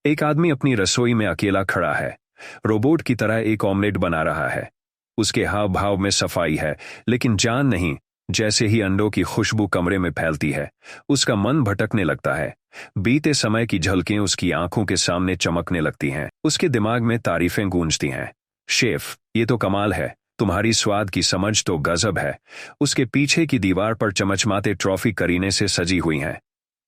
एक आदमी अपनी रसोई में अकेला खड़ा है, रोबोट की तरह एक ऑमलेट बना रहा है। उसके हाव भाव में सफाई है, लेकिन जान नहीं। जैसे ही अंडों की खुशबू कमरे में फैलती है, उसका मन भटकने लगता है। बीते समय की झलकें उसकी आंखों के सामने चमकने लगती हैं। उसके दिमाग में तारीफें गूंजती हैं। शेफ, ये तो कमाल है, तुम्हारी स्वाद की समझ तो गजब है। उसके पीछे की दीवार पर चमचमाते ट्रॉफी करीने से सजी हुई हैं।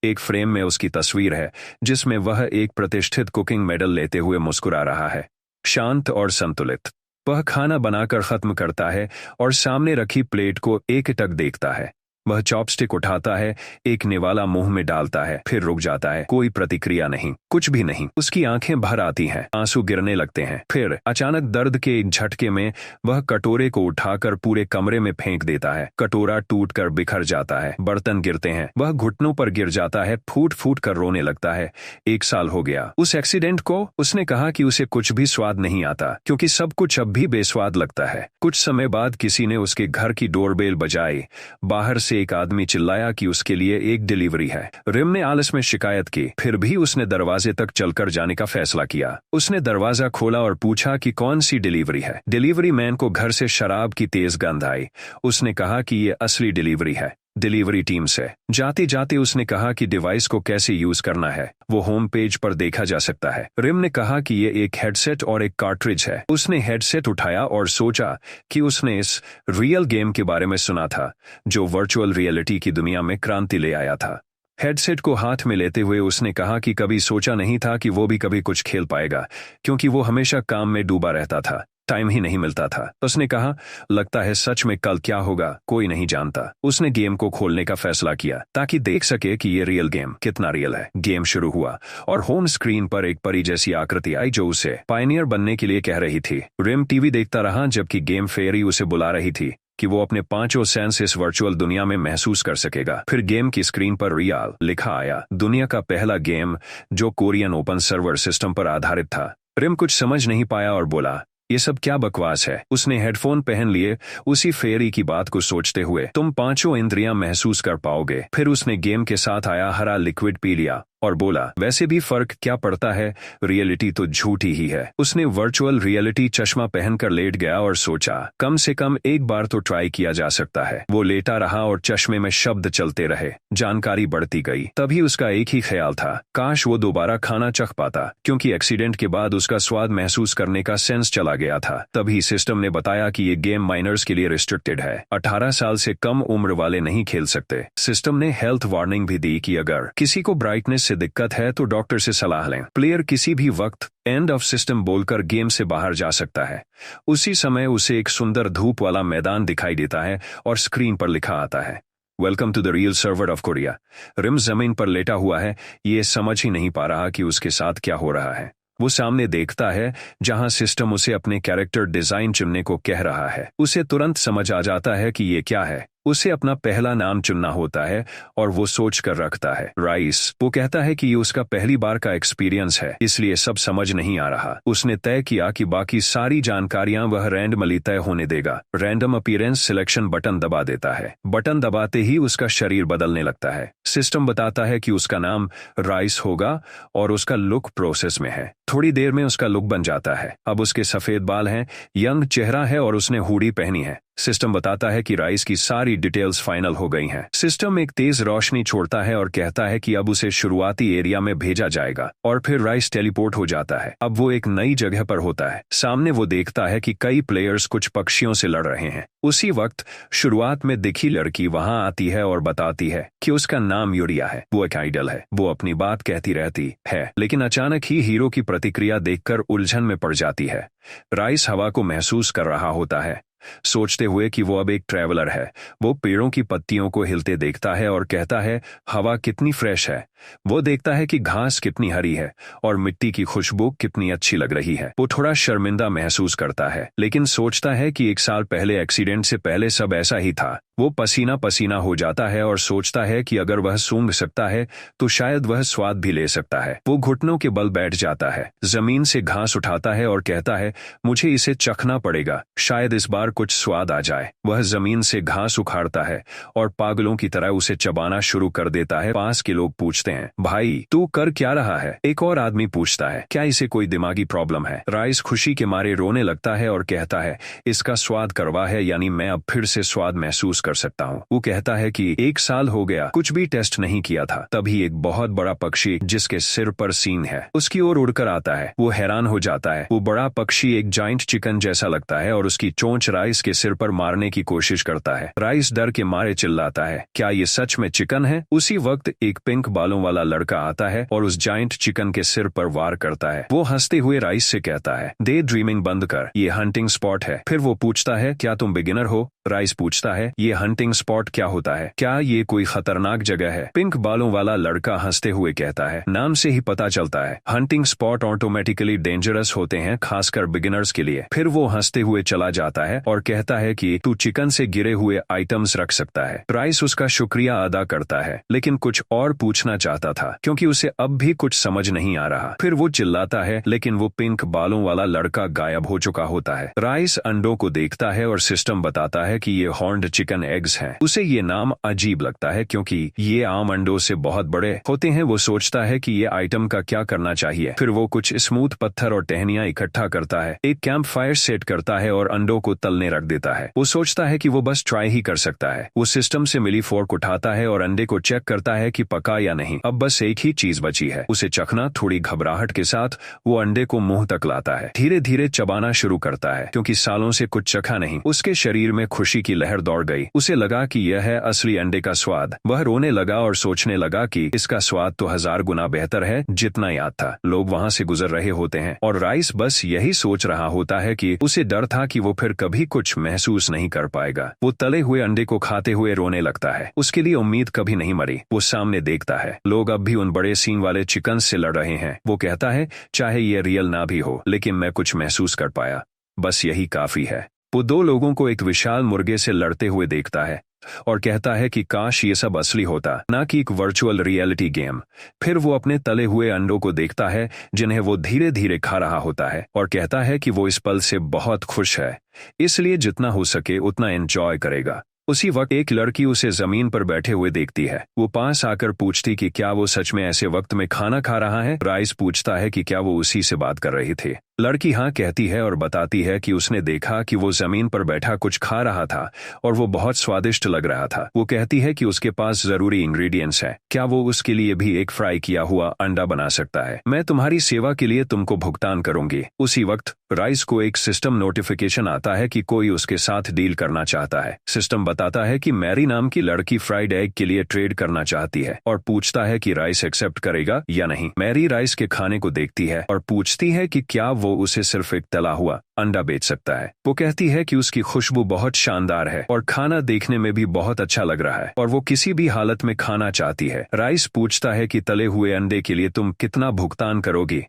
एक फ्रेम में उसकी तस्वीर है, जिसमें वह एक प्रतिष्ठित कुकिंग मेडल लेते हुए मुस्कुरा रहा है, शांत और संतुलित। वह खाना बनाकर खत्म करता है और सामने रखी प्लेट को एकटक देखता है। वह चॉपस्टिक उठाता है, एक निवाला मुंह में डालता है, फिर रुक जाता है। कोई प्रतिक्रिया नहीं, कुछ भी नहीं। उसकी आंखें भर आती हैं, आंसू गिरने लगते हैं। फिर अचानक दर्द के एक झटके में वह कटोरे को उठाकर पूरे कमरे में फेंक देता है। कटोरा टूटकर बिखर जाता है, बर्तन गिरते हैं। वह घुटनों पर गिर जाता है, फूट फूट कर रोने लगता है। 1 साल हो गया उस एक्सीडेंट को। उसने कहा कि उसे कुछ भी स्वाद नहीं आता, क्योंकि सब कुछ अब भी बेस्वाद लगता है। कुछ समय बाद किसी ने उसके घर की डोरबेल बजाई। बाहर से एक आदमी चिल्लाया कि उसके लिए एक डिलीवरी है। रिम ने आलस में शिकायत की, फिर भी उसने दरवाजे तक चलकर जाने का फैसला किया। उसने दरवाजा खोला और पूछा कि कौन सी डिलीवरी है। डिलीवरी मैन को घर से शराब की तेज गंध आई। उसने कहा कि ये असली डिलीवरी है, डिलीवरी टीम से। जाते जाते उसने कहा कि डिवाइस को कैसे यूज करना है वो होम पेज पर देखा जा सकता है। रिम ने कहा कि ये एक हेडसेट और एक कार्ट्रिज है। उसने हेडसेट उठाया और सोचा कि उसने इस रियल गेम के बारे में सुना था, जो वर्चुअल रियलिटी की दुनिया में क्रांति ले आया था। हेडसेट को हाथ में लेते हुए उसने कहा कि कभी सोचा नहीं था कि वो भी कभी कुछ खेल पाएगा, क्योंकि वो हमेशा काम में डूबा रहता था, टाइम ही नहीं मिलता था। उसने कहा, लगता है सच में कल क्या होगा कोई नहीं जानता। उसने गेम को खोलने का फैसला किया ताकि देख सके कि ये रियल गेम कितना रियल है। गेम शुरू हुआ और होम स्क्रीन पर एक परी जैसी आकृति आई जो उसे पायनियर बनने के लिए कह रही थी। रिम टीवी देखता रहा जबकि गेम फेरी उसे बुला रही थी कि वो अपने 5 सेंस इस वर्चुअल दुनिया में महसूस कर सकेगा। फिर गेम की स्क्रीन पर रियल लिखा आया, दुनिया का पहला गेम जो कोरियन ओपन सर्वर सिस्टम पर आधारित था। रिम कुछ समझ नहीं पाया और बोला, ये सब क्या बकवास है। उसने हेडफोन पहन लिए, उसी फेरी की बात को सोचते हुए। तुम 5 इंद्रियां महसूस कर पाओगे। फिर उसने गेम के साथ आया हरा लिक्विड पी लिया और बोला, वैसे भी फर्क क्या पड़ता है, रियलिटी तो झूठी ही है। उसने वर्चुअल रियलिटी चश्मा पहनकर लेट गया और सोचा, कम से कम एक बार तो ट्राई किया जा सकता है। वो लेटा रहा और चश्मे में शब्द चलते रहे। जानकारी बढ़ती गई। तभी उसका एक ही ख्याल था, काश वो दोबारा खाना चख पाता, क्योंकि एक्सीडेंट के बाद उसका स्वाद महसूस करने का सेंस चला गया था। तभी सिस्टम ने बताया कि ये गेम माइनर्स के लिए रिस्ट्रिक्टेड है, 18 साल से कम उम्र वाले नहीं खेल सकते। सिस्टम ने हेल्थ वार्निंग भी दी कि अगर किसी को ब्राइटनेस से दिक्कत है तो डॉक्टर से सलाह लें। प्लेयर किसी भी वक्त एंड ऑफ सिस्टम बोलकर गेम से बाहर जा सकता है। उसी समय उसे एक सुंदर धूप वाला मैदान दिखाई देता है और स्क्रीन पर लिखा आता है, welcome to the real server of Korea. रिम जमीन पर लेटा हुआ है, ये समझ ही नहीं पा रहा कि उसके साथ क्या हो रहा है। वो सामने देखता है जहां सिस्टम उसे अपने कैरेक्टर डिजाइन चुनने को कह रहा है। उसे तुरंत समझ आ जाता है कि ये क्या है। उसे अपना पहला नाम चुनना होता है और वो सोच कर रखता है, राइस। वो कहता है कि ये उसका पहली बार का एक्सपीरियंस है, इसलिए सब समझ नहीं आ रहा। उसने तय किया कि बाकी सारी जानकारियां वह रैंडमली तय होने देगा। रैंडम अपीयरेंस सिलेक्शन बटन दबा देता है। बटन दबाते ही उसका शरीर बदलने लगता है। सिस्टम बताता है कि उसका नाम राइस होगा और उसका लुक प्रोसेस में है। थोड़ी देर में उसका लुक बन जाता है। अब उसके सफेद बाल हैं, यंग चेहरा है और उसने हुडी पहनी है। सिस्टम बताता है कि राइस की सारी डिटेल्स फाइनल हो गई हैं। सिस्टम एक तेज रोशनी छोड़ता है और कहता है कि अब उसे शुरुआती एरिया में भेजा जाएगा और फिर राइस टेलीपोर्ट हो जाता है। अब वो एक नई जगह पर होता है। सामने वो देखता है कि कई प्लेयर्स कुछ पक्षियों से लड़ रहे हैं। उसी वक्त शुरुआत में दिखी लड़की वहां आती है और बताती है कि उसका नाम यूरिया है, वो एक आइडल है। वो अपनी बात कहती रहती है, लेकिन अचानक ही हीरो की प्रतिक्रिया देखकर उलझन में पड़ जाती है। राइस हवा को महसूस कर रहा होता है, सोचते हुए कि वो अब एक ट्रैवलर है। वो पेड़ों की पत्तियों को हिलते देखता है और कहता है, हवा कितनी फ्रेश है। वो देखता है कि घास कितनी हरी है और मिट्टी की खुशबू कितनी अच्छी लग रही है। वो थोड़ा शर्मिंदा महसूस करता है, लेकिन सोचता है कि 1 साल पहले एक्सीडेंट से पहले सब ऐसा ही था। वो पसीना पसीना हो जाता है और सोचता है कि अगर वह सूंघ सकता है तो शायद वह स्वाद भी ले सकता है। वो घुटनों के बल बैठ जाता है, जमीन से घास उठाता है और कहता है, मुझे इसे चखना पड़ेगा, शायद इस बार कुछ स्वाद आ जाए। वह जमीन से घास उखाड़ता है और पागलों की तरह उसे चबाना शुरू कर देता है। पास के लोग पूछते हैं, भाई तू कर क्या रहा है? एक और आदमी पूछता है, क्या इसे कोई दिमागी प्रॉब्लम है? राइस खुशी के मारे रोने लगता है और कहता है, इसका स्वाद कड़वा है, यानी मैं अब फिर से स्वाद महसूस कर सकता हूँ। वो कहता है कि 1 साल हो गया, कुछ भी टेस्ट नहीं किया था। तभी एक बहुत बड़ा पक्षी जिसके सिर पर सींग है उसकी ओर उड़कर आता है। वो हैरान हो जाता है। वो बड़ा पक्षी एक जाइंट चिकन जैसा लगता है और उसकी चोंच राइस के सिर पर मारने की कोशिश करता है। राइस डर के मारे चिल्लाता है, क्या ये सच में चिकन है? उसी वक्त एक पिंक बालों वाला लड़का आता है और उस जाइंट चिकन के सिर पर वार करता है। वो हंसते हुए राइस से कहता है, डे ड्रीमिंग बंद कर, ये हंटिंग स्पॉट है। फिर वो पूछता है, क्या तुम बिगिनर हो? राइस पूछता है, ये हंटिंग स्पॉट क्या होता है? क्या ये कोई खतरनाक जगह है? पिंक बालों वाला लड़का हंसते हुए कहता है, नाम से ही पता चलता है, हंटिंग स्पॉट ऑटोमेटिकली डेंजरस होते हैं, खासकर बिगिनर्स के लिए। फिर वो हंसते हुए चला जाता है और कहता है कि तू चिकन से गिरे हुए आइटम्स रख सकता है। राइस उसका शुक्रिया अदा करता है, लेकिन कुछ और पूछना चाहता था क्योंकि उसे अब भी कुछ समझ नहीं आ रहा। फिर वो चिल्लाता है, लेकिन वो पिंक बालों वाला लड़का गायब हो चुका होता है। राइस अंडों को देखता है और सिस्टम बताता है कि ये हॉर्न्ड चिकन एग्स हैं। उसे ये नाम अजीब लगता है क्योंकि ये आम अंडों से बहुत बड़े होते हैं। वो सोचता है कि ये आइटम का क्या करना चाहिए। फिर वो कुछ स्मूथ पत्थर और टहनियां इकट्ठा करता है, एक कैंप फायर सेट करता है और अंडों को तलने रख देता है। वो सोचता है कि वो बस ट्राई ही कर सकता है। वो सिस्टम से मिली फोर्क उठाता है और अंडे को चेक करता है कि पका या नहीं। अब बस एक ही चीज बची है, उसे चखना। थोड़ी घबराहट के साथ वो अंडे को मुंह तक लाता है, धीरे धीरे चबाना शुरू करता है क्योंकि सालों से कुछ चखा नहीं। उसके शरीर में खुशी की लहर दौड़ गई। उसे लगा कि यह है असली अंडे का स्वाद। वह रोने लगा और सोचने लगा कि इसका स्वाद तो 1000 गुना बेहतर है जितना याद था। लोग वहां से गुजर रहे होते हैं और राइस बस यही सोच रहा होता है कि उसे डर था कि वो फिर कभी कुछ महसूस नहीं कर पाएगा। वो तले हुए अंडे को खाते हुए रोने लगता है। उसके लिए उम्मीद कभी नहीं मरी। वो सामने देखता है, लोग अब भी उन बड़े सींग वाले चिकन से लड़ रहे हैं। वो कहता है, चाहे ये रियल ना भी हो, लेकिन मैं कुछ महसूस कर पाया, बस यही काफी है। वो 2 लोगों को एक विशाल मुर्गे से लड़ते हुए देखता है और कहता है कि काश ये सब असली होता, ना कि एक वर्चुअल रियलिटी गेम। फिर वो अपने तले हुए अंडों को देखता है जिन्हें वो धीरे धीरे खा रहा होता है और कहता है कि वो इस पल से बहुत खुश है, इसलिए जितना हो सके उतना एंजॉय करेगा। उसी वक्त एक लड़की उसे जमीन पर बैठे हुए देखती है। वो पास आकर पूछती कि क्या वो सच में ऐसे वक्त में खाना खा रहा है। राइस पूछता है कि क्या वो उसी से बात कर रही थी। लड़की हाँ कहती है और बताती है कि उसने देखा कि वो जमीन पर बैठा कुछ खा रहा था और वो बहुत स्वादिष्ट लग रहा था। वो कहती है कि उसके पास जरूरी इंग्रेडिएंट्स हैं, क्या वो उसके लिए भी एक फ्राई किया हुआ अंडा बना सकता है? मैं तुम्हारी सेवा के लिए तुमको भुगतान करूंगी। उसी वक्त राइस को एक सिस्टम नोटिफिकेशन आता है कि कोई उसके साथ डील करना चाहता है। सिस्टम बताता है कि मैरी नाम की लड़की फ्राइड एग के लिए ट्रेड करना चाहती है और पूछता है कि राइस एक्सेप्ट करेगा या नहीं। मैरी राइस के खाने को देखती है और पूछती है कि क्या वो उसे सिर्फ एक तला हुआ अंडा बेच सकता है। वो कहती है कि उसकी खुशबू बहुत शानदार है और खाना देखने में भी बहुत अच्छा लग रहा है और वो किसी भी हालत में खाना चाहती है। राइस पूछता है कि तले हुए अंडे के लिए तुम कितना भुगतान करोगी?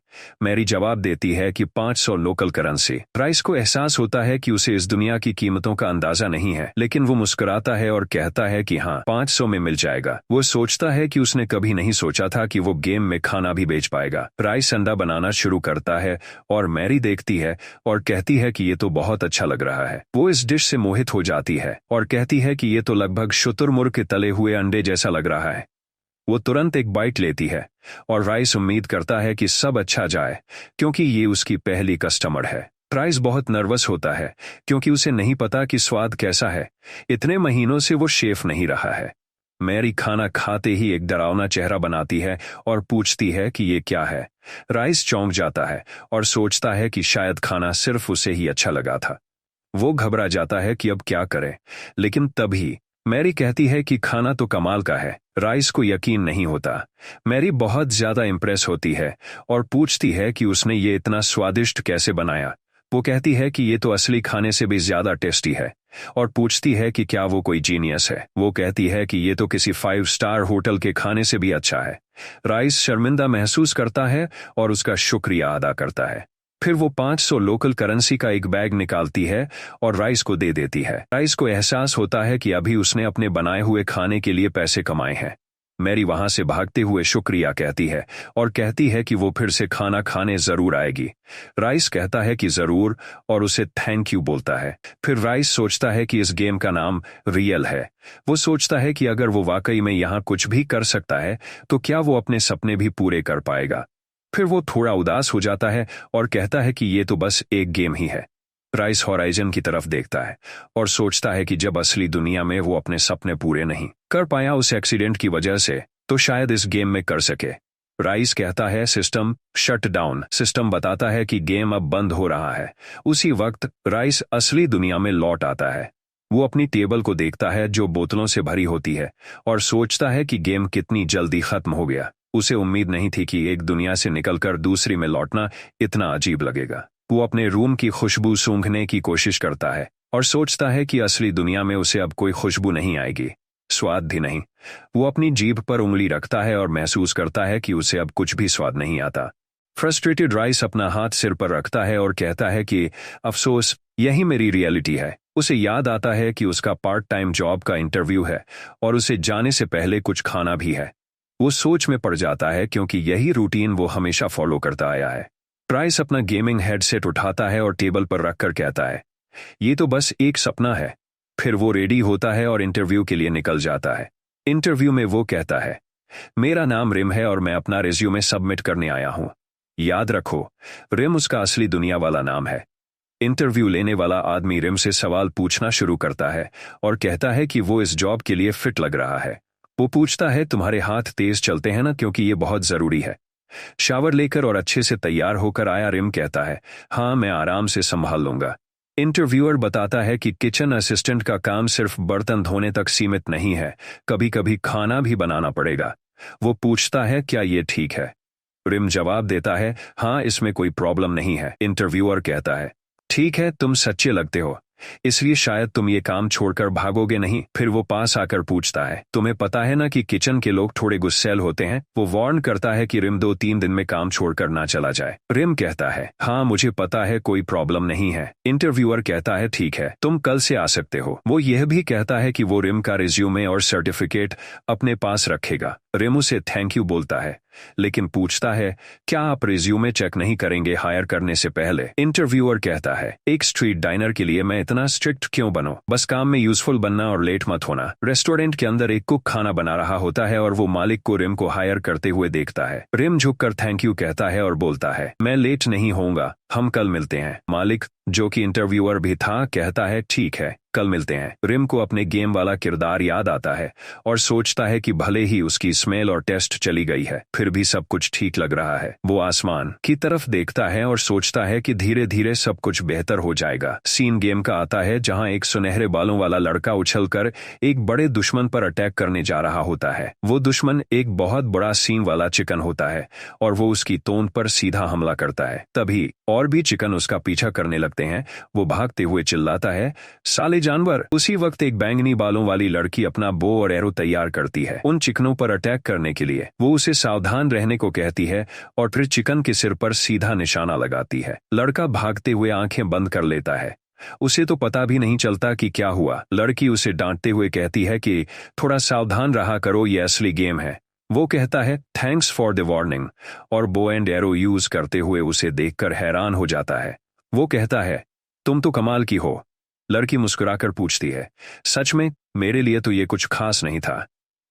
मैरी जवाब देती है कि 500 लोकल करेंसी। राइस को एहसास होता है कि उसे इस दुनिया की कीमतों का अंदाजा नहीं है, लेकिन वो मुस्कुराता है और कहता है कि हाँ, 500 में मिल जाएगा। वो सोचता है कि उसने कभी नहीं सोचा था कि वो गेम में खाना भी बेच पाएगा। राइस अंडा बनाना शुरू करता है और मैरी देखती है और कहती है कि ये तो बहुत अच्छा लग रहा है। वो इस डिश से मोहित हो जाती है और कहती है कि ये तो लगभग शुतुरमुर्ग के तले हुए अंडे जैसा लग रहा है। वो तुरंत एक बाइट लेती है और राइस उम्मीद करता है कि सब अच्छा जाए क्योंकि ये उसकी पहली कस्टमर है। राइस बहुत नर्वस होता है क्योंकि उसे नहीं पता कि स्वाद कैसा है। इतने महीनों से वो शेफ नहीं रहा है। मैरी खाना खाते ही एक डरावना चेहरा बनाती है और पूछती है कि ये क्या है। राइस चौंक जाता है और सोचता है कि शायद खाना सिर्फ उसे ही अच्छा लगा था। वो घबरा जाता है कि अब क्या करे, लेकिन तभी मैरी कहती है कि खाना तो कमाल का है। राइस को यकीन नहीं होता। मैरी बहुत ज्यादा इंप्रेस होती है और पूछती है कि उसने ये इतना स्वादिष्ट कैसे बनाया। वो कहती है कि ये तो असली खाने से भी ज्यादा टेस्टी है और पूछती है कि क्या वो कोई जीनियस है। वो कहती है कि ये तो किसी 5 स्टार होटल के खाने से भी अच्छा है। राइस शर्मिंदा महसूस करता है और उसका शुक्रिया अदा करता है। फिर वो 500 लोकल करेंसी का एक बैग निकालती है और राइस को दे देती है। राइस को एहसास होता है कि अभी उसने अपने बनाए हुए खाने के लिए पैसे कमाए हैं। मैरी वहां से भागते हुए शुक्रिया कहती है और कहती है कि वो फिर से खाना खाने जरूर आएगी। राइस कहता है कि जरूर और उसे थैंक यू बोलता है। फिर राइस सोचता है कि इस गेम का नाम रियल है। वो सोचता है कि अगर वो वाकई में यहाँ कुछ भी कर सकता है तो क्या वो अपने सपने भी पूरे कर पाएगा। फिर वो थोड़ा उदास हो जाता है और कहता है कि ये तो बस एक गेम ही है। राइस हॉराइजन की तरफ देखता है और सोचता है कि जब असली दुनिया में वो अपने सपने पूरे नहीं कर पाया उस एक्सीडेंट की वजह से, तो शायद इस गेम में कर सके। राइस कहता है सिस्टम शट डाउन। सिस्टम बताता है कि गेम अब बंद हो रहा है। उसी वक्त राइस असली दुनिया में लौट आता है। वो अपनी टेबल को देखता है जो बोतलों से भरी होती है और सोचता है कि गेम कितनी जल्दी खत्म हो गया। उसे उम्मीद नहीं थी कि एक दुनिया से निकलकर दूसरी में लौटना इतना अजीब लगेगा। वो अपने रूम की खुशबू सूंघने की कोशिश करता है और सोचता है कि असली दुनिया में उसे अब कोई खुशबू नहीं आएगी, स्वाद भी नहीं। वो अपनी जीभ पर उंगली रखता है और महसूस करता है कि उसे अब कुछ भी स्वाद नहीं आता। फ्रस्ट्रेटेड राइस अपना हाथ सिर पर रखता है और कहता है कि अफसोस, यही मेरी रियलिटी है। उसे याद आता है कि उसका पार्ट टाइम जॉब का इंटरव्यू है और उसे जाने से पहले कुछ खाना भी है। वो सोच में पड़ जाता है क्योंकि यही रूटीन वो हमेशा फॉलो करता आया है। राइस अपना गेमिंग हेडसेट उठाता है और टेबल पर रखकर कहता है, ये तो बस एक सपना है। फिर वो रेडी होता है और इंटरव्यू के लिए निकल जाता है। इंटरव्यू में वो कहता है, मेरा नाम रिम है और मैं अपना रिज्यूमे सबमिट करने आया हूं। याद रखो, रिम उसका असली दुनिया वाला नाम है। इंटरव्यू लेने वाला आदमी रिम से सवाल पूछना शुरू करता है और कहता है कि वो इस जॉब के लिए फिट लग रहा है। वो पूछता है, तुम्हारे हाथ तेज चलते हैं ना, क्योंकि ये बहुत जरूरी है। शावर लेकर और अच्छे से तैयार होकर आया रिम कहता है, हाँ मैं आराम से संभाल लूंगा। इंटरव्यूअर बताता है कि किचन असिस्टेंट का काम सिर्फ बर्तन धोने तक सीमित नहीं है, कभी कभी खाना भी बनाना पड़ेगा। वो पूछता है, क्या ये ठीक है? रिम जवाब देता है, हाँ इसमें कोई प्रॉब्लम नहीं है। इंटरव्यूअर कहता है, ठीक है, तुम सच्चे लगते हो, इसलिए शायद तुम ये काम छोड़कर भागोगे नहीं। फिर वो पास आकर पूछता है, तुम्हें पता है ना कि किचन के लोग थोड़े गुस्सैल होते हैं? वो वार्न करता है कि रिम 2-3 दिन में काम छोड़कर ना चला जाए। रिम कहता है, हाँ मुझे पता है, कोई प्रॉब्लम नहीं है। इंटरव्यूअर कहता है, ठीक है, तुम कल से आ सकते हो। वो यह भी कहता है कि वो रिम का रिज्यूमे और सर्टिफिकेट अपने पास रखेगा। रिम उसे थैंक यू बोलता है, लेकिन पूछता है, क्या आप रिज्यूमे चेक नहीं करेंगे हायर करने से पहले? इंटरव्यूअर कहता है, एक स्ट्रीट डाइनर के लिए मैं इतना स्ट्रिक्ट क्यों बनूं? बस काम में यूजफुल बनना और लेट मत होना। रेस्टोरेंट के अंदर एक कुक खाना बना रहा होता है और वो मालिक को रिम को हायर करते हुए देखता है। रिम झुककर थैंक यू कहता है और बोलता है, मैं लेट नहीं होऊंगा, हम कल मिलते हैं। मालिक, जो कि इंटरव्यूअर भी था, कहता है, ठीक है, कल मिलते हैं। रिम को अपने गेम वाला किरदार याद आता है और सोचता है कि भले ही उसकी स्मेल और टेस्ट चली गई है, फिर भी सब कुछ ठीक लग रहा है। वो आसमान की तरफ देखता है और सोचता है कि धीरे धीरे सब कुछ बेहतर हो जाएगा। सीन गेम का आता है जहां एक सुनहरे बालों वाला लड़का उछलकर एक बड़े दुश्मन पर अटैक करने जा रहा होता है। वो दुश्मन एक बहुत बड़ा सीन वाला चिकन होता है और वो उसकी तोंद पर सीधा हमला करता है। तभी और भी चिकन उसका पीछा करने लगते हैं। वो भागते हुए चिल्लाता है, साले जानवर। उसी वक्त एक बैंगनी बालों वाली लड़की अपना बो और एरो तैयार करती है उन चिकनों पर अटैक करने के लिए। वो उसे सावधान रहने को कहती है और फिर चिकन के सिर पर सीधा निशाना लगाती है। लड़का भागते हुए आंखें बंद कर लेता है। उसे तो पता भी नहीं चलता कि क्या हुआ। लड़की उसे डांटते हुए कहती है कि थोड़ा सावधान रहा करो, ये असली गेम है। वो कहता है, थैंक्स फॉर द वार्निंग, और बो एंड एरो यूज करते हुए उसे देखकर हैरान हो जाता है। वो कहता है, तुम तो कमाल की हो। लड़की मुस्कुराकर पूछती है, सच में? मेरे लिए तो ये कुछ खास नहीं था।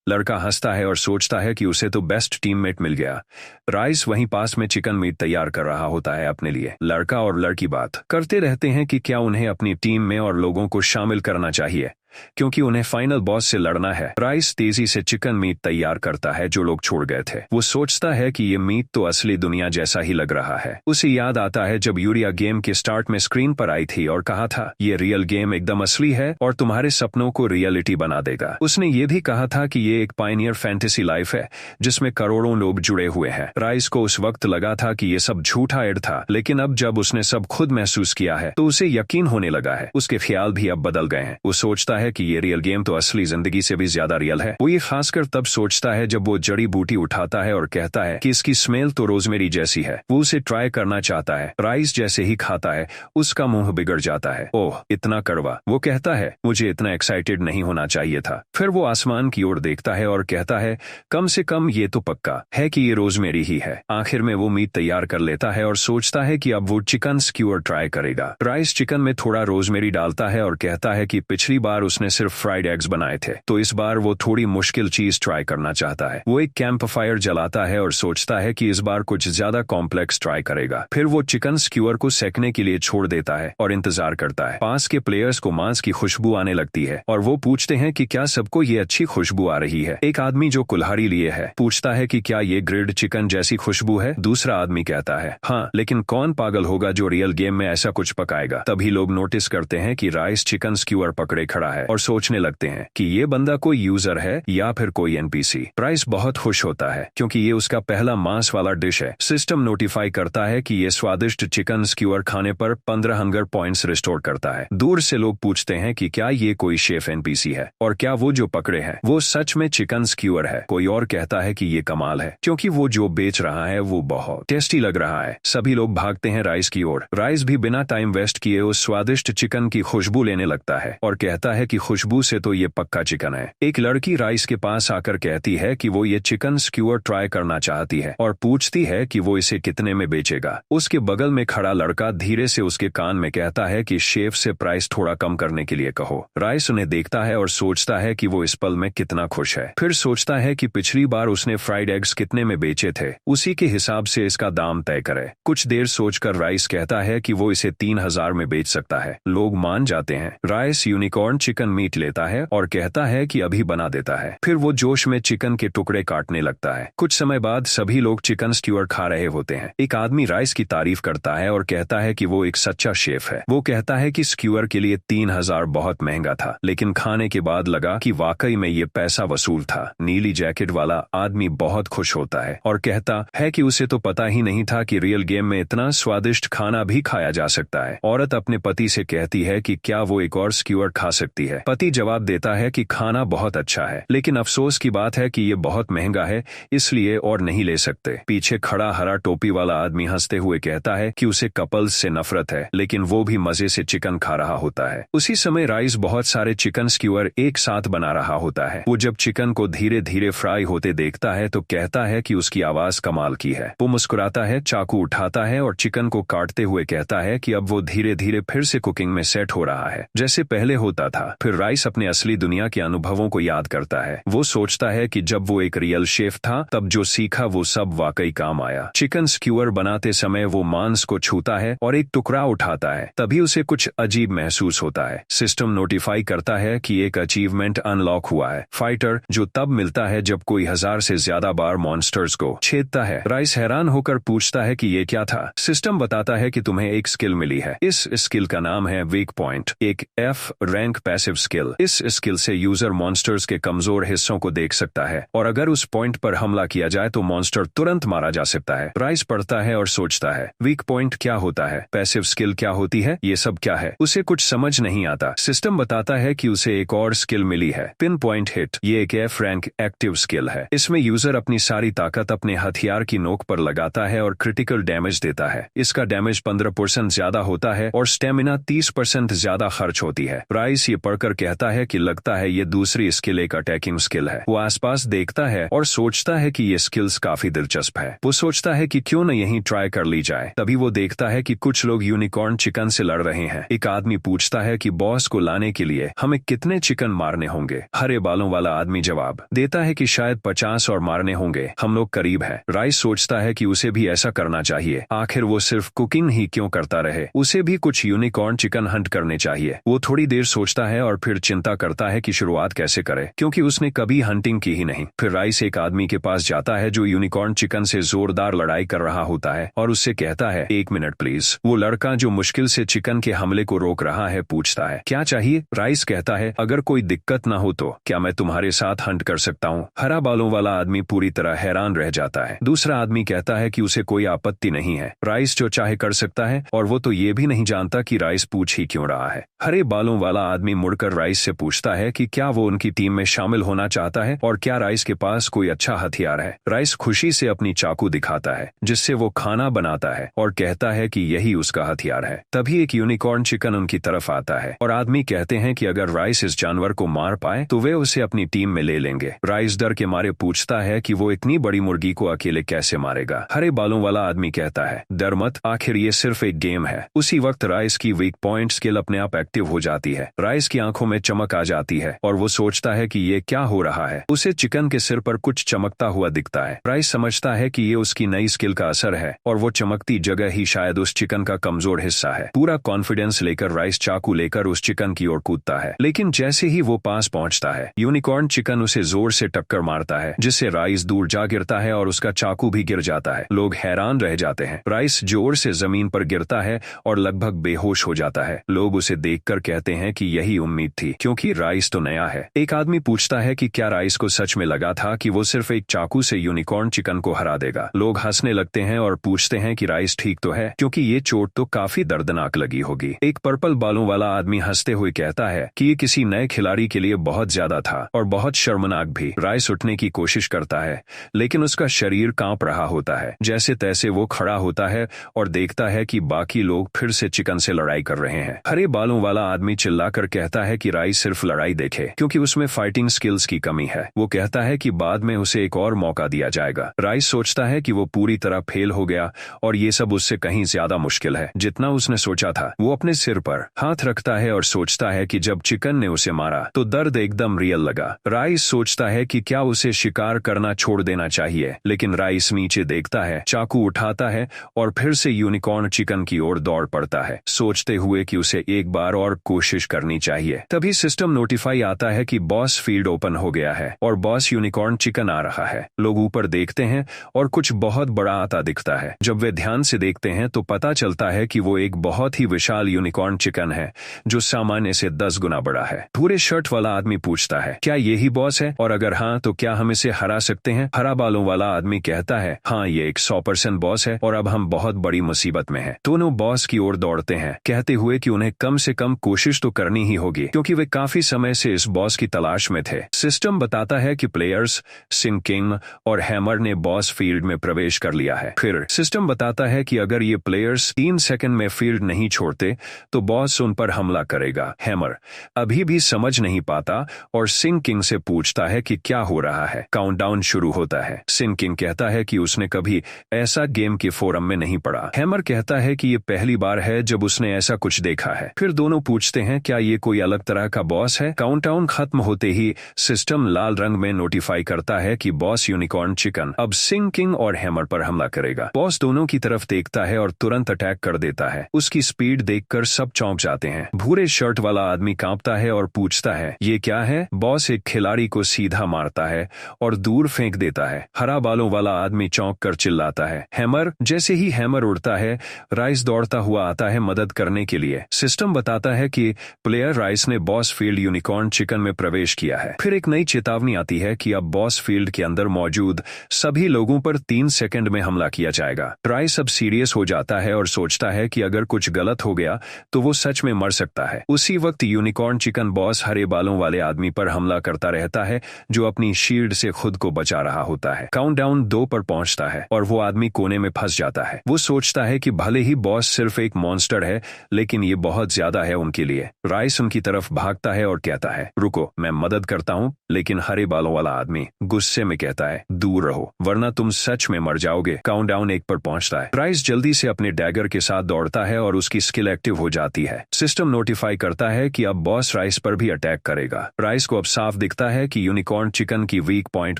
लड़का हंसता है और सोचता है कि उसे तो बेस्ट टीममेट मिल गया। राइस वहीं पास में चिकन मीट तैयार कर रहा होता है अपने लिए। लड़का और लड़की बात करते रहते हैं कि क्या उन्हें अपनी टीम में और लोगों को शामिल करना चाहिए, क्योंकि उन्हें फाइनल बॉस से लड़ना है। राइस तेजी से चिकन मीट तैयार करता है जो लोग छोड़ गए थे। वो सोचता है कि ये मीट तो असली दुनिया जैसा ही लग रहा है। उसे याद आता है जब यूरिया गेम के स्टार्ट में स्क्रीन पर आई थी और कहा था, ये रियल गेम एकदम असली है और तुम्हारे सपनों को रियलिटी बना देगा। उसने ये भी कहा था कि ये एक पायनियर फैंटेसी लाइफ है जिसमें करोड़ों लोग जुड़े हुए हैं। राइस को उस वक्त लगा था कि ये सब झूठा एड था, लेकिन अब जब उसने सब खुद महसूस किया है तो उसे यकीन होने लगा है। उसके ख्याल भी अब बदल गए हैं। वो सोचता है कि ये रियल गेम तो असली जिंदगी से भी ज्यादा रियल है। वो ये खासकर तब सोचता है जब वो जड़ी बूटी उठाता है और कहता है कि इसकी स्मेल तो रोजमेरी जैसी है। वो उसे ट्राई करना चाहता है। राइस जैसे ही खाता है उसका मुंह बिगड़ जाता है। ओह, इतना कड़वा। वो कहता है, मुझे इतना एक्साइटेड नहीं होना चाहिए था। फिर वो आसमान की ओर देखता है और कहता है, कम से कम ये तो पक्का है कि ये रोजमेरी ही है। आखिर में वो मीट तैयार कर लेता है और सोचता है कि अब वो चिकन स्क्यूअर ट्राई करेगा। राइस चिकन में थोड़ा रोजमेरी डालता है और कहता है कि पिछली बार उसने सिर्फ फ्राइड एग्स बनाए थे, तो इस बार वो थोड़ी मुश्किल चीज ट्राई करना चाहता है। वो एक कैंप फायर जलाता है और सोचता है कि इस बार कुछ ज्यादा कॉम्प्लेक्स ट्राई करेगा। फिर वो चिकन स्क्यूअर को सेकने के लिए छोड़ देता है और इंतजार करता है। पास के प्लेयर्स को मांस की खुशबू आने लगती है और वो पूछते हैं कि क्या सबको ये अच्छी खुशबू आ रही है। एक आदमी जो कुल्हाड़ी लिए है पूछता है कि क्या ये ग्रिल्ड चिकन जैसी खुशबू है। दूसरा आदमी कहता है, हाँ, लेकिन कौन पागल होगा जो रियल गेम में ऐसा कुछ पकाएगा। तभी लोग नोटिस करते हैं कि राइस चिकन स्क्यूअर पकड़े खड़ा है और सोचने लगते हैं कि ये बंदा कोई यूजर है या फिर कोई एनपीसी। राइस बहुत खुश होता है क्योंकि ये उसका पहला मांस वाला डिश है। सिस्टम नोटिफाई करता है कि ये स्वादिष्ट चिकन स्क्यूअर खाने पर 15 हंगर पॉइंट्स रिस्टोर करता है। दूर से लोग पूछते हैं कि क्या ये कोई शेफ एनपीसी है और क्या वो जो पकड़े हैं वो सच में चिकन स्क्यूअर है। कोई और कहता है कि ये कमाल है क्योंकि वो जो बेच रहा है वो बहुत टेस्टी लग रहा है। सभी लोग भागते हैं राइस की ओर। राइस भी बिना टाइम वेस्ट किए उस स्वादिष्ट चिकन की खुशबू लेने लगता है और कहता है कि खुशबू से तो ये पक्का चिकन है। एक लड़की राइस के पास आकर कहती है कि वो ये चिकन स्क्यूअर ट्राई करना चाहती है और पूछती है कि वो इसे कितने में बेचेगा। उसके बगल में खड़ा लड़का धीरे से उसके कान में कहता है कि शेफ से प्राइस थोड़ा कम करने के लिए कहो। राइस उन्हें देखता है और सोचता है कि वो इस पल में कितना खुश है। फिर सोचता है कि पिछली बार उसने फ्राइड एग्स कितने में बेचे थे, उसी के हिसाब से इसका दाम तय करे। कुछ देर सोचकर राइस कहता है कि वो इसे 3000 में बेच सकता है। लोग मान जाते हैं। राइस यूनिकॉर्न चिकन मीट लेता है और कहता है कि अभी बना देता है। फिर वो जोश में चिकन के टुकड़े काटने लगता है। कुछ समय बाद सभी लोग चिकन स्क्यूअर खा रहे होते हैं। एक आदमी राइस की तारीफ करता है और कहता है कि वो एक सच्चा शेफ है। वो कहता है कि स्क्यूअर के लिए 3000 बहुत महंगा था, लेकिन खाने के बाद लगा कि वाकई में ये पैसा वसूल था। नीली जैकेट वाला आदमी बहुत खुश होता है और कहता है कि उसे तो पता ही नहीं था कि रियल गेम में इतना स्वादिष्ट खाना भी खाया जा सकता है। औरत अपने पति से कहती है कि क्या वो एक और स्क्यूअर खा सकती है। पति जवाब देता है कि खाना बहुत अच्छा है, लेकिन अफसोस की बात है कि ये बहुत महंगा है, इसलिए और नहीं ले सकते। पीछे खड़ा हरा टोपी वाला आदमी हंसते हुए कहता है कि उसे कपल्स से नफरत है, लेकिन वो भी मजे से चिकन खा रहा होता है। उसी समय राइस बहुत सारे चिकन स्क्यूअर एक साथ बना रहा होता है। वो जब चिकन को धीरे धीरे फ्राई होते देखता है तो कहता है कि उसकी आवाज कमाल की है। वो मुस्कुराता है, चाकू उठाता है और चिकन को काटते हुए कहता है कि अब वो धीरे धीरे फिर से कुकिंग में सेट हो रहा है जैसे पहले होता था। फिर राइस अपने असली दुनिया के अनुभवों को याद करता है। वो सोचता है कि जब वो एक रियल शेफ था तब जो सीखा वो सब वाकई काम आया। चिकन स्क्यूअर बनाते समय वो मांस को छूता है और एक टुकड़ा उठाता है, तभी उसे कुछ अजीब महसूस होता है। सिस्टम नोटिफाई करता है कि एक अचीवमेंट अनलॉक हुआ है, फाइटर, जो तब मिलता है जब कोई 1000 से ज्यादा बार मॉन्स्टर्स को छेदता है। राइस हैरान होकर पूछता है कि ये क्या था। सिस्टम बताता है कि तुम्हें एक स्किल मिली है। इस स्किल का नाम है वीक पॉइंट, एक F रैंक पैसिव स्किल। इस स्किल से यूजर मॉन्स्टर्स के कमजोर हिस्सों को देख सकता है और अगर उस पॉइंट पर हमला किया जाए तो मॉन्स्टर तुरंत मारा जा सकता है। राइस पढ़ता है और सोचता है, वीक पॉइंट क्या होता है, पैसिव स्किल क्या होती है, ये सब क्या है। उसे कुछ समझ नहीं आता। सिस्टम बताता है कि उसे एक और स्किल मिली है, पिन पॉइंट हिट। ये एक F रैंक एक्टिव स्किल है। इसमें यूजर अपनी सारी ताकत अपने हथियार की नोक पर लगाता है और क्रिटिकल डैमेज देता है। इसका डैमेज 15% ज्यादा होता है और स्टेमिना 30% ज्यादा खर्च होती है। राइस ये पढ़कर कहता है कि लगता है ये दूसरी स्किल एक अटैकिंग स्किल है। वो आसपास देखता है और सोचता है कि ये स्किल्स काफी दिलचस्प है। वो सोचता है कि क्यों न यहीं ट्राई कर ली जाए। तभी वो देखता है कि कुछ लोग यूनिकॉर्न चिकन से लड़ रहे हैं। एक आदमी पूछता है कि बॉस को लाने के लिए हमें कितने चिकन मारने होंगे। हरे बालों वाला आदमी जवाब देता है कि शायद 50 और मारने होंगे, हम लोग करीब हैं। राइस सोचता है कि उसे भी ऐसा करना चाहिए। आखिर वो सिर्फ कुकिंग ही क्यों करता रहे, उसे भी कुछ यूनिकॉर्न चिकन हंट करने चाहिए। वो थोड़ी देर सोचता है और फिर चिंता करता है कि शुरुआत कैसे करे, क्योंकि उसने कभी हंटिंग की ही नहीं। फिर राइस एक आदमी के पास जाता है जो यूनिकॉर्न चिकन से जोरदार लड़ाई कर रहा होता है और उससे कहता है, 1 मिनट प्लीज। वो लड़का जो मुश्किल से चिकन के हमले को रोक रहा है पूछता है, क्या चाहिए। राइस कहता है, अगर कोई दिक्कत ना हो तो क्या मैं तुम्हारे साथ हंट कर सकता हूँ। हरा बालों वाला आदमी पूरी तरह हैरान रह जाता है। दूसरा आदमी कहता है कि उसे कोई आपत्ति नहीं है, राइस जो चाहे कर सकता है और वो तो ये भी नहीं जानता कि राइस पूछ ही क्यों रहा है। हरे बालों वाला आदमी मुड़कर राइस से पूछता है कि क्या वो उनकी टीम में शामिल होना चाहता है और क्या राइस के पास कोई अच्छा हथियार है। राइस खुशी से अपनी चाकू दिखाता है जिससे वो खाना बनाता है और कहता है कि यही उसका हथियार है। तभी एक यूनिकॉर्न चिकन उनकी तरफ आता है और आदमी कहते हैं कि अगर राइस इस जानवर को मार पाए तो वे उसे अपनी टीम में ले लेंगे। राइस डर के मारे पूछता है कि वो इतनी बड़ी मुर्गी को अकेले कैसे मारेगा। हरे बालों वाला आदमी कहता है, डर मत, आखिर ये सिर्फ एक गेम है। उसी वक्त राइस की वीक पॉइंट स्किल अपने आप एक्टिव हो जाती है। राइस की आंखों में चमक आ जाती है और वो सोचता है कि ये क्या हो रहा है। उसे चिकन के सिर पर कुछ चमकता हुआ दिखता है। राइस समझता है कि ये उसकी नई स्किल का असर है और वो चमकती जगह ही शायद उस चिकन का कमजोर हिस्सा है। पूरा कॉन्फिडेंस लेकर राइस चाकू लेकर उस चिकन की ओर कूदता है, लेकिन जैसे ही वो पास पहुंचता है यूनिकॉर्न चिकन उसे जोर से टक्कर मारता है जिससे राइस दूर जा गिरता है और उसका चाकू भी गिर जाता है। लोग हैरान रह जाते हैं। राइस जोर से जमीन पर गिरता है और लगभग बेहोश हो जाता है। लोग उसे देखकर कहते हैं कि यही उम्मीद थी क्योंकि राइस तो नया है। एक आदमी पूछता है कि क्या राइस को सच में लगा था कि वो सिर्फ एक चाकू से यूनिकॉर्न चिकन को हरा देगा। लोग हंसने लगते हैं और पूछते हैं कि राइस ठीक तो है क्योंकि ये चोट तो काफी दर्दनाक लगी होगी। एक पर्पल बालों वाला आदमी हंसते हुए कहता है कि ये किसी नए खिलाड़ी के लिए बहुत ज्यादा था और बहुत शर्मनाक भी। राइस उठने की कोशिश करता है लेकिन उसका शरीर कांप रहा होता है। जैसे तैसे वो खड़ा होता है और देखता है कि बाकी लोग फिर से चिकन से लड़ाई कर रहे हैं। हरे बालों वाला आदमी चिल्लाकर कहता है कि राइस सिर्फ लड़ाई देखे क्योंकि उसमें फाइटिंग स्किल्स की कमी है। वो कहता है कि बाद में उसे एक और मौका दिया जाएगा। राइस सोचता है कि वो पूरी तरह फेल हो गया और ये सब उससे कहीं ज्यादा मुश्किल है जितना उसने सोचा था। वो अपने सिर पर हाथ रखता है और सोचता है कि जब चिकन ने उसे मारा तो दर्द एकदम रियल लगा। राइस सोचता है कि क्या उसे शिकार करना छोड़ देना चाहिए, लेकिन राइस नीचे देखता है, चाकू उठाता है और फिर से यूनिकॉर्न चिकन की ओर दौड़ पड़ता है, सोचते हुए कि उसे एक बार और कोशिश करनी चाहिए। तभी सिस्टम नोटिफाई आता है कि बॉस फील्ड ओपन हो गया है और बॉस यूनिकॉर्न चिकन आ रहा है। लोग ऊपर देखते हैं और कुछ बहुत बड़ा आता दिखता है। जब वे ध्यान से देखते हैं तो पता चलता है कि वो एक बहुत ही विशाल यूनिकॉर्न चिकन है जो सामान्य से 10 गुना बड़ा है। भूरे शर्ट वाला आदमी पूछता है, क्या यही बॉस है और अगर हाँ तो क्या हम इसे हरा सकते हैं? हरा बालों वाला आदमी कहता है, हाँ ये एक 100% बॉस है और अब हम बहुत बड़ी मुसीबत में हैं। दोनों बॉस की ओर दौड़ते हैं कहते हुए कि उन्हें कम से कम कोशिश तो करनी ही होगी क्योंकि वे काफी समय से इस बॉस की तलाश में थे। सिस्टम बताता है कि प्लेयर्स सिंह किंग और हैमर ने बॉस फील्ड में प्रवेश कर लिया है। फिर सिस्टम बताता है कि अगर ये प्लेयर्स 3 सेकंड में फील्ड नहीं छोड़ते तो बॉस उन पर हमला करेगा। हैमर अभी भी समझ नहीं पाता और सिंह किंग से पूछता है कि क्या हो रहा है। काउंटडाउन शुरू होता है। सिंह किंग कहता है कि उसने कभी ऐसा गेम के फोरम में नहीं पढ़ा। हैमर कहता है कि ये पहली बार है जब उसने ऐसा कुछ देखा है। फिर दोनों पूछते हैं, क्या ये कोई अलग तरह का बॉस है? काउंटडाउन खत्म होते ही सिस्टम लाल रंग में नोटिफाई करता है कि बॉस यूनिकॉर्न चिकन अब सिंह किंग और हैमर पर हमला करेगा। बॉस दोनों की तरफ देखता है और तुरंत अटैक कर देता है। उसकी स्पीड देखकर सब चौंक जाते हैं। भूरे शर्ट वाला आदमी कांपता है और पूछता है, ये क्या है? बॉस एक खिलाड़ी को सीधा मारता है और दूर फेंक देता है। हरा बालों वाला आदमी चौंक कर चिल्लाता है, हैमर। जैसे ही हैमर उड़ता है राइस दौड़ता हुआ आता है मदद करने के लिए। सिस्टम बताता है कि प्लेयर राइस ने बॉस फील्ड यूनिकॉर्न चिकन में प्रवेश किया है। फिर एक नई चेतावनी आती है कि अब बॉस फील्ड के अंदर मौजूद सभी लोगों पर 3 सेकंड में हमला किया जाएगा। राइस अब सीरियस हो जाता है और सोचता है कि अगर कुछ गलत हो गया तो वो सच में मर सकता है। उसी वक्त यूनिकॉर्न चिकन बॉस हरे बालों वाले आदमी पर हमला करता रहता है जो अपनी शील्ड से खुद को बचा रहा होता है। काउंटडाउन 2 पर पहुंचता है और वो आदमी कोने में फंस जाता है। वो सोचता है कि भले ही बॉस सिर्फ एक मॉन्स्टर है लेकिन ये बहुत ज्यादा है उनके लिए। राइस उनकी तरफ भागता है और कहता है, रुको, मैं मदद करता हूँ। लेकिन हरे बालों वाला आदमी गुस्से में कहता है, दूर रहो वरना तुम सच में मर जाओगे। काउंटडाउन 1 पर पहुंचता है। राइस जल्दी से अपने डैगर के साथ दौड़ता है और उसकी स्किल एक्टिव हो जाती है। सिस्टम नोटिफाई करता है कि अब बॉस राइस पर भी अटैक करेगा। राइस को अब साफ दिखता है कि यूनिकॉर्न चिकन की वीक पॉइंट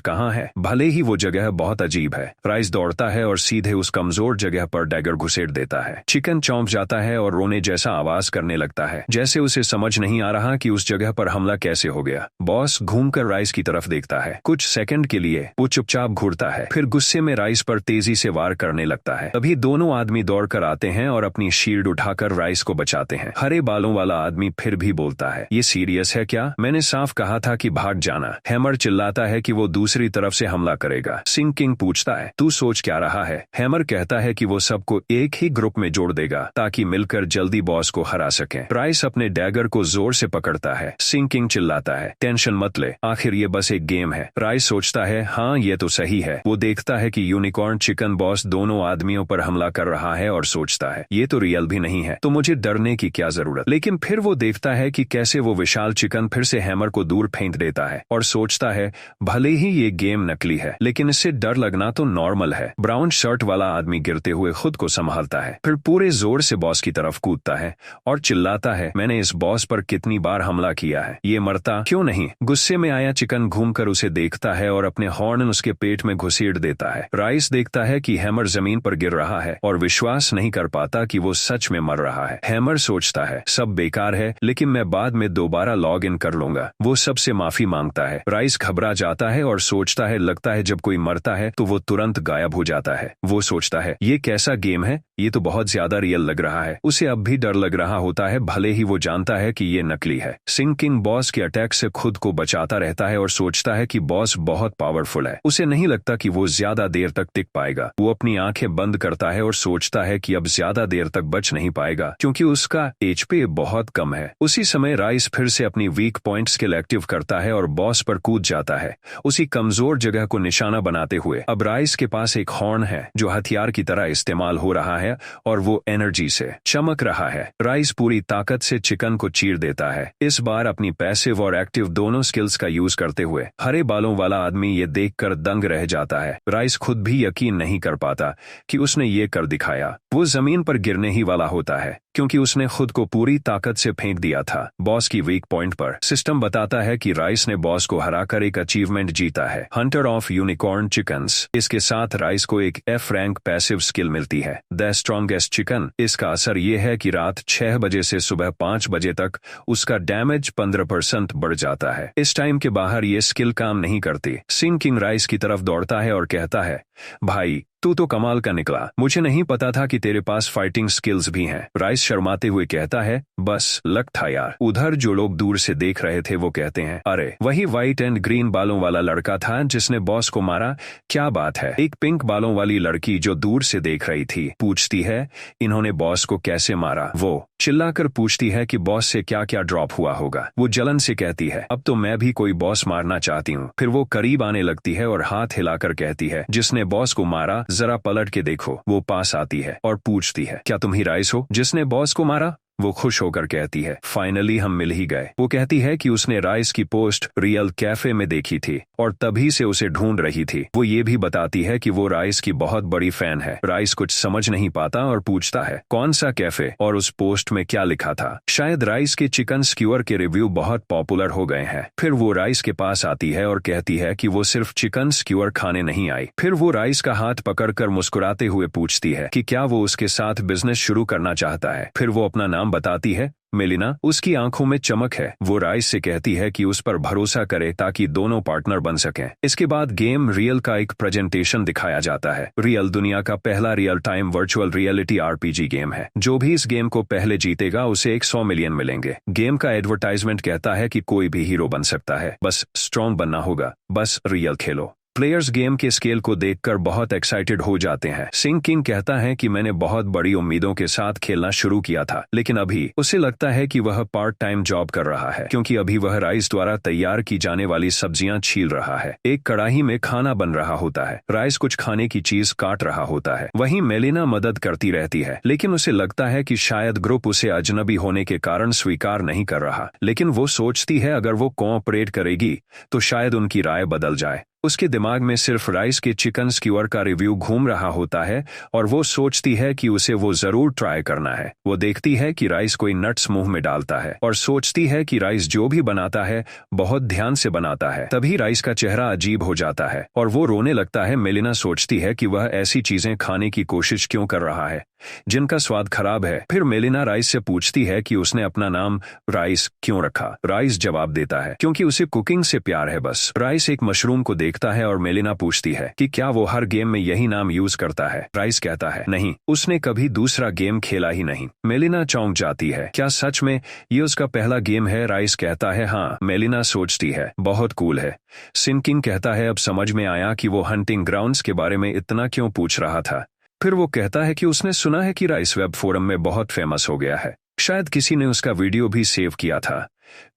कहाँ है, भले ही वो जगह बहुत अजीब है। राइस दौड़ता है और सीधे उस कमजोर जगह पर डैगर घुसेड़ देता है। चिकन चौंक जाता है और रोने जैसा आवाज करने लगता है, जैसे उसे समझ नहीं आ रहा कि उस जगह पर हमला कैसे हो गया। बॉस घूमकर राइस की तरफ देखता है। कुछ सेकंड के लिए वो चुपचाप घूरता है, फिर गुस्से में राइस पर तेजी से वार करने लगता है। तभी दोनों आदमी दौड़कर आते हैं और अपनी शील्ड उठाकर राइस को बचाते हैं। हरे बालों वाला आदमी फिर भी बोलता है, ये सीरियस है क्या? मैंने साफ कहा था कि भाग जाना। हैमर चिल्लाता है कि वो दूसरी तरफ से हमला करेगा। सिंह किंग पूछता है, तू सोच क्या रहा है? हैमर कहता है कि वो सबको एक ही ग्रुप में जोड़ देगा ताकि मिलकर जल्दी बॉस को हरा सकें। राइस अपने डैगर को जोर जोर से पकड़ता है। सिंकिंग चिल्लाता है, टेंशन मत ले, आखिर ये बस एक गेम है। राइस सोचता है, हाँ ये तो सही है। वो देखता है कि यूनिकॉर्न चिकन बॉस दोनों आदमियों पर हमला कर रहा है और सोचता है ये तो रियल भी नहीं है, तो मुझे डरने की क्या जरूरत। लेकिन फिर वो देखता है कि कैसे वो विशाल चिकन फिर से हैमर को दूर फेंक देता है और सोचता है भले ही ये गेम नकली है लेकिन इससे डर लगना तो नॉर्मल है। ब्राउन शर्ट वाला आदमी गिरते हुए खुद को संभालता है, फिर पूरे जोर से बॉस की तरफ कूदता है और चिल्लाता है, मैंने इस बॉस पर कितनी बार हमला किया है, ये मरता क्यों नहीं। गुस्से में आया चिकन घूमकर उसे देखता है और अपने हॉर्न उसके पेट में घुसेड़ देता है। राइस देखता है कि हैमर जमीन पर गिर रहा है और विश्वास नहीं कर पाता कि वो सच में मर रहा है। हैमर सोचता है सब बेकार है लेकिन मैं बाद में दोबारा लॉग इन कर लूंगा। वो सबसे माफी मांगता है। राइस घबरा जाता है और सोचता है लगता है जब कोई मरता है तो वो तुरंत गायब हो जाता है। वो सोचता है ये कैसा गेम है, ये तो बहुत ज्यादा रियल लग रहा है। उसे अब भी डर लग रहा होता है भले ही वो जानता है कि ये नकली है। सिंकिंग बॉस के अटैक से खुद को बचाता रहता है और सोचता है कि बॉस बहुत पावरफुल है, उसे नहीं लगता कि वो ज्यादा देर तक टिक पाएगा। वो अपनी आंखें बंद करता है और सोचता है कि अब ज्यादा देर तक बच नहीं पाएगा क्योंकि उसका एचपी बहुत कम है। उसी समय राइस फिर से अपनी वीक पॉइंट स्किल एक्टिव करता है और बॉस पर कूद जाता है, उसी कमजोर जगह को निशाना बनाते हुए। अब राइस के पास एक हॉर्न है जो हथियार की तरह इस्तेमाल हो रहा है और वो एनर्जी से चमक रहा है। राइस पूरी ताकत से चिकन को चीर देता है, इस बार अपनी पैसिव और एक्टिव दोनों स्किल्स का यूज करते हुए। हरे बालों वाला आदमी ये देखकर दंग रह जाता है। राइस खुद भी यकीन नहीं कर पाता कि उसने ये कर दिखाया। वो जमीन पर गिरने ही वाला होता है क्योंकि उसने खुद को पूरी ताकत से फेंक दिया था बॉस की वीक पॉइंट पर। सिस्टम बताता है कि राइस ने बॉस को हराकर एक अचीवमेंट जीता है, हंटर ऑफ यूनिकॉर्न चिकन्स। इसके साथ राइस को एक F रैंक पैसिव स्किल मिलती है, द स्ट्रॉन्गेस्ट चिकन। इसका असर यह है कि रात 6 बजे से सुबह 5 बजे तक उसका डैमेज 15% बढ़ जाता है। इस टाइम के बाहर ये स्किल काम नहीं करती। सिंकिंग राइस की तरफ दौड़ता है और कहता है, भाई तू तो कमाल का निकला, मुझे नहीं पता था कि तेरे पास फाइटिंग स्किल्स भी हैं। राइस शर्माते हुए कहता है, बस लक था यार। उधर जो लोग दूर से देख रहे थे वो कहते हैं, अरे वही व्हाइट एंड ग्रीन बालों वाला लड़का था जिसने बॉस को मारा, क्या बात है। एक पिंक बालों वाली लड़की जो दूर से देख रही थी पूछती है, इन्होंने बॉस को कैसे मारा। वो चिल्लाकर पूछती है कि बॉस से क्या क्या ड्रॉप हुआ होगा। वो जलन से कहती है, अब तो मैं भी कोई बॉस मारना चाहती हूँ। फिर वो करीब आने लगती है और हाथ हिलाकर कहती है, जिसने बॉस को मारा जरा पलट के देखो। वो पास आती है और पूछती है, क्या तुम ही राइस हो जिसने बॉस को मारा। वो खुश होकर कहती है, फाइनली हम मिल ही गए। वो कहती है कि उसने राइस की पोस्ट रियल कैफे में देखी थी और तभी से उसे ढूंढ रही थी। वो ये भी बताती है कि वो राइस की बहुत बड़ी फैन है। राइस कुछ समझ नहीं पाता और पूछता है, कौन सा कैफे और उस पोस्ट में क्या लिखा था। शायद राइस के चिकन स्क्यूअर के रिव्यू बहुत पॉपुलर हो गए हैं। फिर वो राइस के पास आती है और कहती है कि वो सिर्फ चिकन स्क्यूअर खाने नहीं आई। फिर वो राइस का हाथ पकड़कर मुस्कुराते हुए पूछती है कि क्या वो उसके साथ बिजनेस शुरू करना चाहता है। फिर वो अपना नाम बताती है, मेलिना। उसकी आंखों में चमक है। वो राइस से कहती है कि उस पर भरोसा करे ताकि दोनों पार्टनर बन सकें। इसके बाद गेम रियल का एक प्रेजेंटेशन दिखाया जाता है। रियल दुनिया का पहला real time virtual reality RPG game है। जो भी इस गेम को पहले जीतेगा उसे 100 मिलियन मिलेंगे। गेम का एडवर्टाइजमेंट कहता है कि कोई भी हीरो बन सकता है, बस स्ट्रॉन्ग बनना होगा, बस रियल खेलो। प्लेयर्स गेम के स्केल को देखकर बहुत एक्साइटेड हो जाते हैं। सिंकिंग कहता है कि मैंने बहुत बड़ी उम्मीदों के साथ खेलना शुरू किया था, लेकिन अभी उसे लगता है कि वह पार्ट टाइम जॉब कर रहा है क्योंकि अभी वह राइस द्वारा तैयार की जाने वाली सब्जियां छील रहा है। एक कढ़ाई में खाना बन रहा होता है। राइस कुछ खाने की चीज काट रहा होता है। वहीं मेलिना मदद करती रहती है, लेकिन उसे लगता है कि शायद ग्रुप उसे अजनबी होने के कारण स्वीकार नहीं कर रहा। लेकिन वो सोचती है अगर वो कोऑपरेट करेगी तो शायद उनकी राय बदल जाए। उसके दिमाग में सिर्फ राइस के चिकन स्क्यूअर का रिव्यू घूम रहा होता है और वो सोचती है कि उसे वो जरूर ट्राई करना है। वो देखती है कि राइस कोई नट्स मुंह में डालता है और सोचती है कि राइस जो भी बनाता है बहुत ध्यान से बनाता है। तभी राइस का चेहरा अजीब हो जाता है और वो रोने लगता है। मेलिना सोचती है कि वह ऐसी चीजें खाने की कोशिश क्यों कर रहा है जिनका स्वाद खराब है। फिर मेलिना राइस से पूछती है कि उसने अपना नाम राइस क्यों रखा। राइस जवाब देता है, क्योंकि उसे कुकिंग से प्यार है बस। राइस एक मशरूम को देखता है और मेलिना पूछती है कि क्या वो हर गेम में यही नाम यूज करता है। राइस कहता है, नहीं, उसने कभी दूसरा गेम खेला ही नहीं। मेलिना चौंक जाती है, क्या सच में ये उसका पहला गेम है। राइस कहता है, हाँ। मेलिना सोचती है, बहुत कूल है। सिंकिंग कहता है, अब समझ में आया कि वो हंटिंग ग्राउंड्स के बारे में इतना क्यों पूछ रहा था। फिर वो कहता है कि उसने सुना है कि राइस वेब फोरम में बहुत फेमस हो गया है। शायद किसी ने उसका वीडियो भी सेव किया था,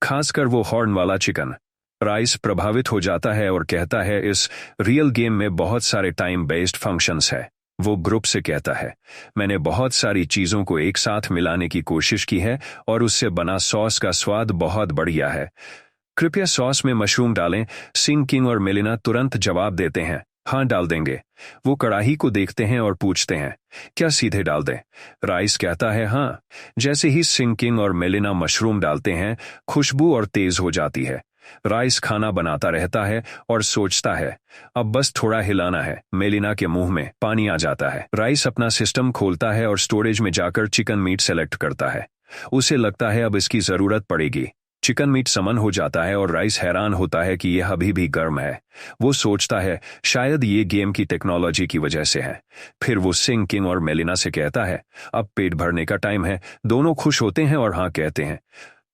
खासकर वो हॉर्न वाला चिकन। राइस प्रभावित हो जाता है और कहता है इस रियल गेम में बहुत सारे टाइम बेस्ड फंक्शंस है। वो ग्रुप से कहता है, मैंने बहुत सारी चीजों को एक साथ मिलाने की कोशिश की है और उससे बना सॉस का स्वाद बहुत बढ़िया है। कृपया सॉस में मशरूम डालें। सिंह किंग और मेलिना तुरंत जवाब देते हैं, हाँ डाल देंगे। वो कड़ाही को देखते हैं और पूछते हैं, क्या सीधे डाल दें? राइस कहता है हाँ। जैसे ही सिंह किंग और मेलिना मशरूम डालते हैं, खुशबू और तेज हो जाती है। राइस खाना बनाता रहता है और सोचता है, अब बस थोड़ा हिलाना है। मेलिना के मुंह में पानी आ जाता है। राइस अपना सिस्टम खोलता है और स्टोरेज में जाकर चिकन मीट सेलेक्ट करता है। उसे लगता है अब इसकी जरूरत पड़ेगी। चिकन मीट समन हो जाता है और राइस हैरान होता है कि यह अभी भी गर्म है। वो सोचता है शायद ये गेम की टेक्नोलॉजी की वजह से है। फिर वो सिंह किंग और मेलिना से कहता है, अब पेट भरने का टाइम है। दोनों खुश होते हैं और हाँ कहते हैं।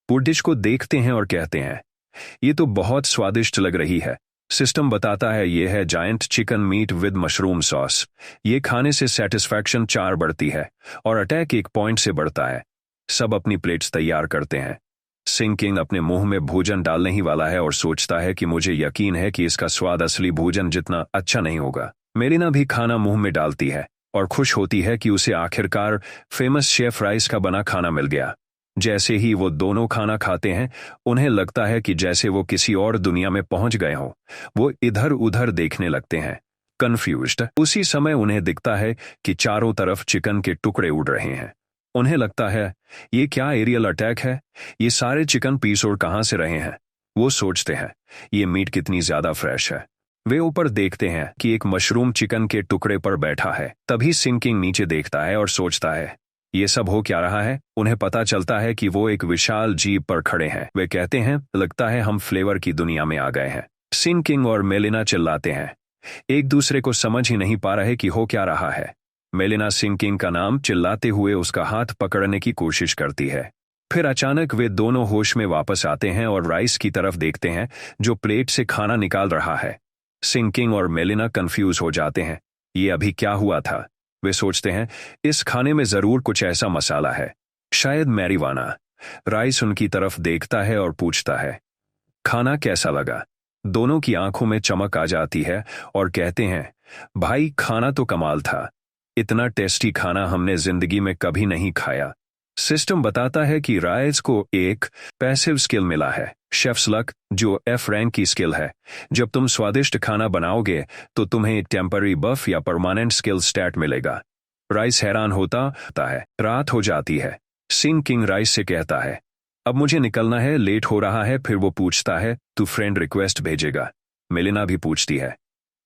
वो डिश को देखते हैं और कहते हैं, ये तो बहुत स्वादिष्ट लग रही है। सिस्टम बताता है ये है giant chicken meet with mushroom sauce. ये खाने से सेटिस्फैक्शन 4 बढ़ती है और अटैक 1 पॉइंट से बढ़ता है। सब अपनी प्लेट्स तैयार करते हैं। सिंह किंग अपने मुंह में भोजन डालने ही वाला है और सोचता है कि मुझे यकीन है कि इसका स्वाद असली भोजन जितना अच्छा नहीं होगा। मेलिना भी खाना मुंह में डालती है और खुश होती है कि उसे आखिरकार फेमस शेफ राइस का बना खाना मिल गया। जैसे ही वो दोनों खाना खाते हैं, उन्हें लगता है कि जैसे वो किसी और दुनिया में पहुंच गए हों। वो इधर उधर देखने लगते हैं, कंफ्यूज्ड। उसी समय उन्हें दिखता है कि चारों तरफ चिकन के टुकड़े उड़ रहे हैं। उन्हें लगता है ये क्या एरियल अटैक है? ये सारे चिकन पीस और कहां से रहे हैं? वो सोचते हैं ये मीट कितनी ज्यादा फ्रेश है। वे ऊपर देखते हैं कि एक मशरूम चिकन के टुकड़े पर बैठा है। तभी सिंह किंग नीचे देखता है और सोचता है ये सब हो क्या रहा है। उन्हें पता चलता है कि वो एक विशाल जीप पर खड़े हैं। वे कहते हैं लगता है हम फ्लेवर की दुनिया में आ गए हैं। सिंह किंग और मेलिना चिल्लाते हैं, एक दूसरे को समझ ही नहीं पा रहे कि हो क्या रहा है। मेलिना सिंह किंग का नाम चिल्लाते हुए उसका हाथ पकड़ने की कोशिश करती है। फिर अचानक वे दोनों होश में वापस आते हैं और राइस की तरफ देखते हैं जो प्लेट से खाना निकाल रहा है। सिंह किंग और मेलिना कंफ्यूज हो जाते हैं, ये अभी क्या हुआ था? वे सोचते हैं इस खाने में जरूर कुछ ऐसा मसाला है, शायद मैरिवाना। राइस उनकी तरफ देखता है और पूछता है, खाना कैसा लगा? दोनों की आंखों में चमक आ जाती है और कहते हैं, भाई खाना तो कमाल था। इतना टेस्टी खाना हमने जिंदगी में कभी नहीं खाया। सिस्टम बताता है कि राइस को एक पैसिव स्किल मिला है, शेफ्स लक, जो F रैंक की स्किल है। जब तुम स्वादिष्ट खाना बनाओगे तो तुम्हें टेम्पररी बफ या परमानेंट स्किल स्टैट मिलेगा। राइस हैरान होता है। रात हो जाती है। सिंह किंग राइस से कहता है, अब मुझे निकलना है, लेट हो रहा है। फिर वो पूछता है, तू फ्रेंड रिक्वेस्ट भेजेगा? मेलिना भी पूछती है।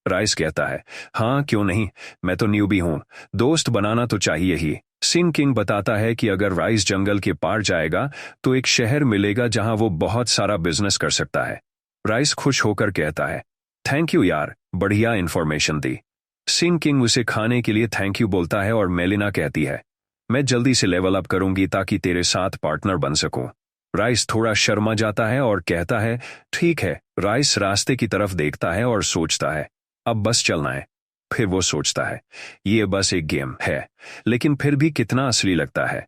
राइस कहता है, हाँ क्यों नहीं, मैं तो न्यूबी हूं, दोस्त बनाना तो चाहिए ही। सिंह किंग बताता है कि अगर राइस जंगल के पार जाएगा तो एक शहर मिलेगा जहां वो बहुत सारा बिजनेस कर सकता है। राइस खुश होकर कहता है, थैंक यू यार, बढ़िया इंफॉर्मेशन दी। सिंह किंग उसे खाने के लिए थैंक यू बोलता है और मेलिना कहती है, मैं जल्दी से लेवल अप करूंगी ताकि तेरे साथ पार्टनर बन सकूं। राइस थोड़ा शर्मा जाता है और कहता है, ठीक है। राइस रास्ते की तरफ देखता है और सोचता है, अब बस चलना है। फिर वो सोचता है ये बस एक गेम है, लेकिन फिर भी कितना असली लगता है।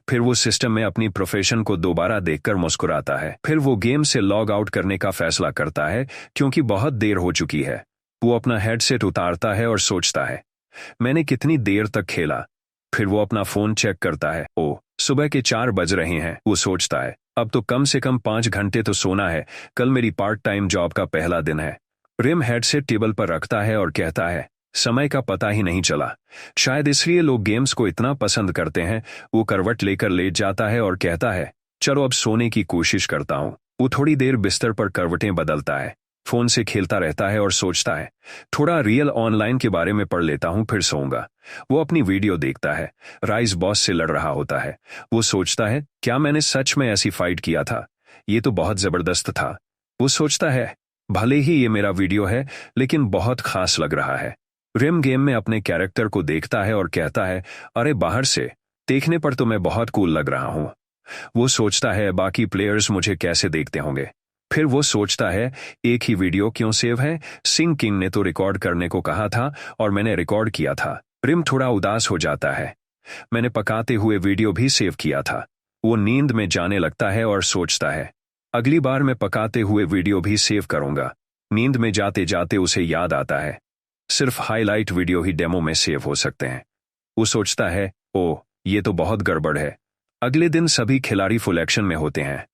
फिर वो सिस्टम में अपनी प्रोफेशन को दोबारा देखकर मुस्कुराता है। फिर वो गेम से लॉग आउट करने का फैसला करता है क्योंकि बहुत देर हो चुकी है। वो अपना हेडसेट उतारता है और सोचता है, मैंने कितनी देर तक खेला। फिर वो अपना फोन चेक करता है, ओह सुबह के 4 बज रहे हैं। वो सोचता है अब तो कम से कम 5 घंटे तो सोना है, कल मेरी पार्ट टाइम जॉब का पहला दिन है। रिम हेडसेट टेबल पर रखता है और कहता है, समय का पता ही नहीं चला। शायद इसलिए लोग गेम्स को इतना पसंद करते हैं। वो करवट लेकर लेट जाता है और कहता है, चलो अब सोने की कोशिश करता हूँ। वो थोड़ी देर बिस्तर पर करवटें बदलता है, फोन से खेलता रहता है और सोचता है, थोड़ा रियल ऑनलाइन के बारे में पढ़ लेता हूँ, फिर सोऊंगा। वो अपनी वीडियो देखता है, राइस बॉस से लड़ रहा होता है। वो सोचता है, क्या मैंने सच में ऐसी फाइट किया था? ये तो बहुत जबरदस्त था। वो सोचता है, भले ही ये मेरा वीडियो है लेकिन बहुत खास लग रहा है। रिम गेम में अपने कैरेक्टर को देखता है और कहता है, अरे बाहर से देखने पर तो मैं बहुत कूल लग रहा हूँ। वो सोचता है बाकी प्लेयर्स मुझे कैसे देखते होंगे। फिर वो सोचता है, एक ही वीडियो क्यों सेव है? सिंह किंग ने तो रिकॉर्ड करने को कहा था और मैंने रिकॉर्ड किया था। रिम थोड़ा उदास हो जाता है, मैंने पकाते हुए वीडियो भी सेव किया था। वो नींद में जाने लगता है और सोचता है, अगली बार मैं पकाते हुए वीडियो भी सेव करूंगा। नींद में जाते जाते उसे याद आता है, सिर्फ हाईलाइट वीडियो ही डेमो में सेव हो सकते हैं। वो सोचता है, ओह ये तो बहुत गड़बड़ है। अगले दिन सभी खिलाड़ी फुल एक्शन में होते हैं।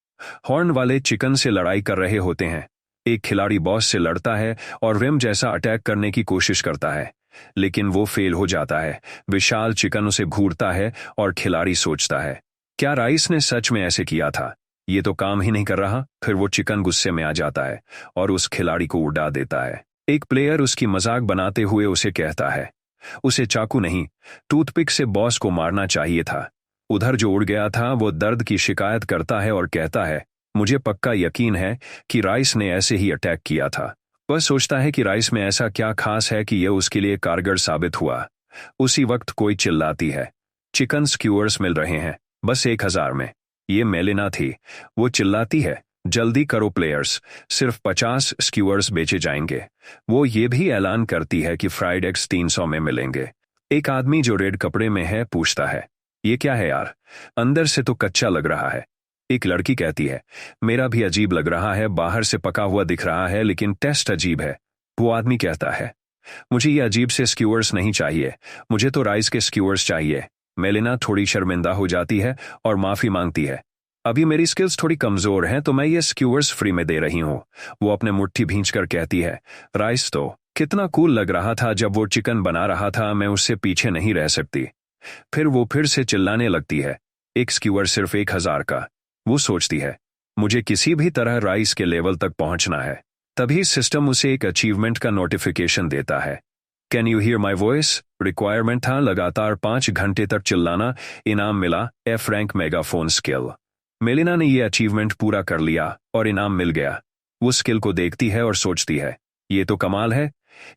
हॉर्न वाले चिकन से लड़ाई कर रहे होते हैं। एक खिलाड़ी बॉस से लड़ता है और रिम जैसा अटैक करने की कोशिश करता है, लेकिन वो फेल हो जाता है। विशाल चिकन उसे घूरता है और खिलाड़ी सोचता है, क्या राइस ने सच में ऐसे किया था? ये तो काम ही नहीं कर रहा। फिर वो चिकन गुस्से में आ जाता है और उस खिलाड़ी को उड़ा देता है। एक प्लेयर उसकी मजाक बनाते हुए उसे कहता है, उसे चाकू नहीं, टूथपिक से बॉस को मारना चाहिए था। उधर जो उड़ गया था वो दर्द की शिकायत करता है और कहता है, मुझे पक्का यकीन है कि राइस ने ऐसे ही अटैक किया था। वह सोचता है कि राइस में ऐसा क्या खास है कि यह उसके लिए कारगर साबित हुआ। उसी वक्त कोई चिल्लाती है, चिकन स्क्यूअर्स मिल रहे हैं, बस 1000 में। ये मेलिना थी। वो चिल्लाती है, जल्दी करो प्लेयर्स, सिर्फ 50 स्क्यूअर्स बेचे जाएंगे। वो ये भी ऐलान करती है कि फ्राइड एग्स 300 में मिलेंगे। एक आदमी जो रेड कपड़े में है पूछता है, ये क्या है यार, अंदर से तो कच्चा लग रहा है। एक लड़की कहती है, मेरा भी अजीब लग रहा है, बाहर से पका हुआ दिख रहा है लेकिन टेस्ट अजीब है। वो आदमी कहता है, मुझे ये अजीब से स्क्यूअर्स नहीं चाहिए, मुझे तो राइस के स्क्यूअर्स चाहिए। मेलिना थोड़ी शर्मिंदा हो जाती है और माफी मांगती है, अभी मेरी स्किल्स थोड़ी कमजोर हैं तो मैं ये स्क्यूअर्स फ्री में दे रही हूँ। वो अपने मुट्ठी भींचकर कहती है, राइस तो कितना कूल लग रहा था जब वो चिकन बना रहा था, मैं उससे पीछे नहीं रह सकती। फिर वो फिर से चिल्लाने लगती है, एक स्क्यूअर सिर्फ 1000 का। वो सोचती है, मुझे किसी भी तरह राइस के लेवल तक पहुंचना है। तभी सिस्टम उसे एक अचीवमेंट का नोटिफिकेशन देता है, can you here my voice? Requirement था लगातार 5 घंटे तक चिल्लाना। इनाम मिला, F rank megaphone skill. Melaena ने यह अचीवमेंट पूरा कर लिया और इनाम मिल गया। वो स्किल को देखती है और सोचती है, ये तो कमाल है।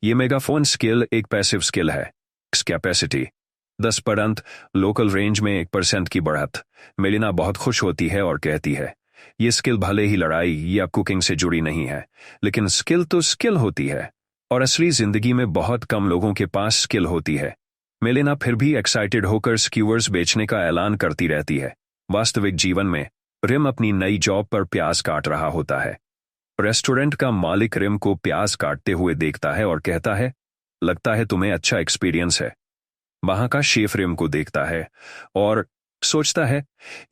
ये मेगाफोन स्किल एक पैसिव स्किल है। कैपेसिटी 10%, लोकल रेंज में 1% की बढ़त। मेलिना बहुत खुश होती है और कहती है, ये स्किल भले ही लड़ाई या कुकिंग से जुड़ी नहीं है, लेकिन स्किल तो स्किल होती है और असली जिंदगी में बहुत कम लोगों के पास स्किल होती है। मेलिना फिर भी एक्साइटेड होकर स्क्यूअर्स बेचने का ऐलान करती रहती है। वास्तविक जीवन में रिम अपनी नई जॉब पर प्याज काट रहा होता है। रेस्टोरेंट का मालिक रिम को प्याज काटते हुए देखता है और कहता है, लगता है तुम्हें अच्छा एक्सपीरियंस है। वहां का शेफ रिम को देखता है और सोचता है,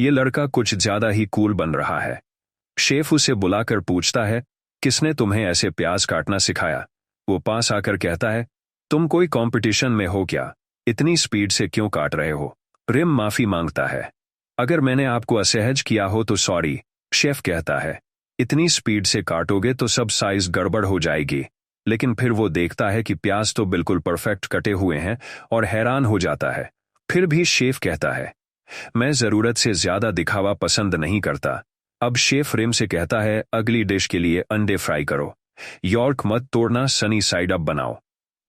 ये लड़का कुछ ज्यादा ही कूल बन रहा है। शेफ उसे बुलाकर पूछता है, किसने तुम्हें ऐसे प्याज काटना सिखाया? वो पास आकर कहता है, तुम कोई कंपटीशन में हो क्या? इतनी स्पीड से क्यों काट रहे हो? रिम माफी मांगता है, अगर मैंने आपको असहज किया हो तो सॉरी। शेफ कहता है, इतनी स्पीड से काटोगे तो सब साइज गड़बड़ हो जाएगी। लेकिन फिर वो देखता है कि प्याज तो बिल्कुल परफेक्ट कटे हुए हैं और हैरान हो जाता है। फिर भी शेफ कहता है, मैं जरूरत से ज्यादा दिखावा पसंद नहीं करता। अब शेफ रिम से कहता है, अगली डिश के लिए अंडे फ्राई करो, यॉर्क मत तोड़ना, सनी साइड अप बनाओ।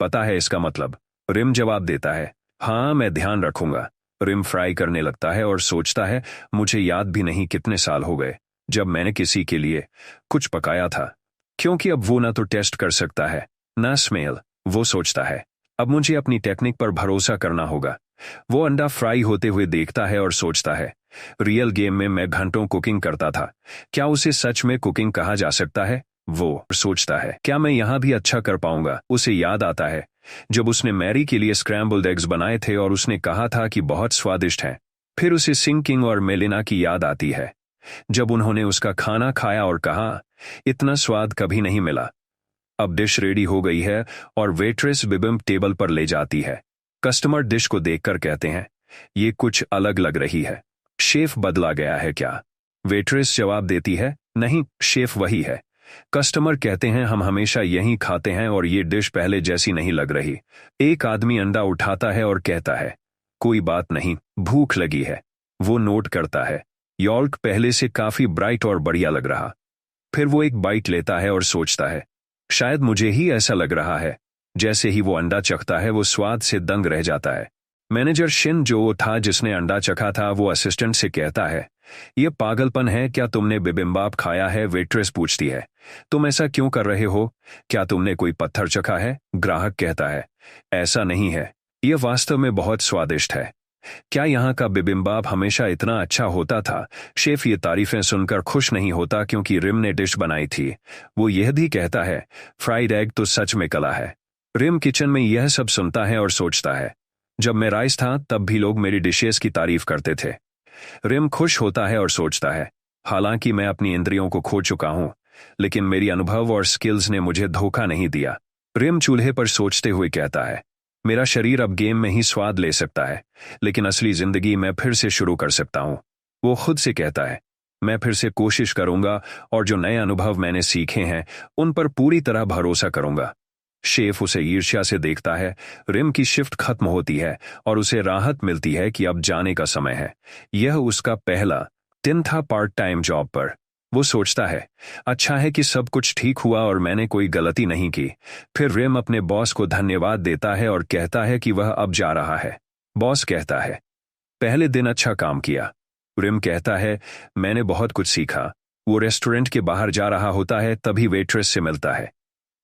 पता है इसका मतलब? रिम जवाब देता है, हाँ मैं ध्यान रखूंगा। रिम फ्राई करने लगता है और सोचता है, मुझे याद भी नहीं कितने साल हो गए जब मैंने किसी के लिए कुछ पकाया था, क्योंकि अब वो ना तो टेस्ट कर सकता है ना स्मेल। वो सोचता है, अब मुझे अपनी टेक्निक पर भरोसा करना होगा। वो अंडा फ्राई होते हुए देखता है और सोचता है, रियल गेम में मैं घंटों कुकिंग करता था, क्या उसे सच में कुकिंग कहा जा सकता है? वो सोचता है, क्या मैं यहां भी अच्छा कर पाऊंगा? उसे याद आता है जब उसने मैरी के लिए स्क्रैम्बल्ड एग्स बनाए थे और उसने कहा था कि बहुत स्वादिष्ट हैं। फिर उसे सिंकिंग और मेलिना की याद आती है जब उन्होंने उसका खाना खाया और कहा, इतना स्वाद कभी नहीं मिला। अब डिश रेडी हो गई है और वेट्रेस बिबिम्ब टेबल पर ले जाती है। कस्टमर डिश को देखकर कहते हैं, ये कुछ अलग लग रही है। शेफ बदला गया है क्या? वेट्रेस जवाब देती है, नहीं, शेफ वही है। कस्टमर कहते हैं, हम हमेशा यही खाते हैं और ये डिश पहले जैसी नहीं लग रही। एक आदमी अंडा उठाता है और कहता है, कोई बात नहीं, भूख लगी है। वो नोट करता है, यॉर्क पहले से काफी ब्राइट और बढ़िया लग रहा। फिर वो एक बाइट लेता है और सोचता है, शायद मुझे ही ऐसा लग रहा है। जैसे ही वो अंडा चखता है वो स्वाद से दंग रह जाता है। मैनेजर शिन जो वो था जिसने अंडा चखा था, वो असिस्टेंट से कहता है, यह पागलपन है, क्या तुमने बिबिम्बाप खाया है? वेट्रेस पूछती है, तुम ऐसा क्यों कर रहे हो? क्या तुमने कोई पत्थर चखा है? ग्राहक कहता है, ऐसा नहीं है, यह वास्तव में बहुत स्वादिष्ट है। क्या यहाँ का बिबिम्बाप हमेशा इतना अच्छा होता था? शेफ ये तारीफें सुनकर खुश नहीं होता क्योंकि रिम ने डिश बनाई थी। वो यह भी कहता है, फ्राइड एग तो सच में कला है। रिम किचन में यह सब सुनता है और सोचता है, जब मैं राइस था तब भी लोग मेरी डिशेस की तारीफ करते थे। रिम खुश होता है और सोचता है, हालांकि मैं अपनी इंद्रियों को खो चुका हूं, लेकिन मेरी अनुभव और स्किल्स ने मुझे धोखा नहीं दिया। रिम चूल्हे पर सोचते हुए कहता है, मेरा शरीर अब गेम में ही स्वाद ले सकता है, लेकिन असली जिंदगी मैं फिर से शुरू कर सकता हूं। वो खुद से कहता है, मैं फिर से कोशिश करूंगा और जो नए अनुभव मैंने सीखे हैं उन पर पूरी तरह भरोसा करूंगा। शेफ उसे ईर्ष्या से देखता है। रिम की शिफ्ट खत्म होती है और उसे राहत मिलती है कि अब जाने का समय है। यह उसका पहला दिन था पार्ट टाइम जॉब पर। वो सोचता है, अच्छा है कि सब कुछ ठीक हुआ और मैंने कोई गलती नहीं की। फिर रिम अपने बॉस को धन्यवाद देता है और कहता है कि वह अब जा रहा है। बॉस कहता है, पहले दिन अच्छा काम किया। रिम कहता है, मैंने बहुत कुछ सीखा। वो रेस्टोरेंट के बाहर जा रहा होता है तभी वेट्रेस से मिलता है।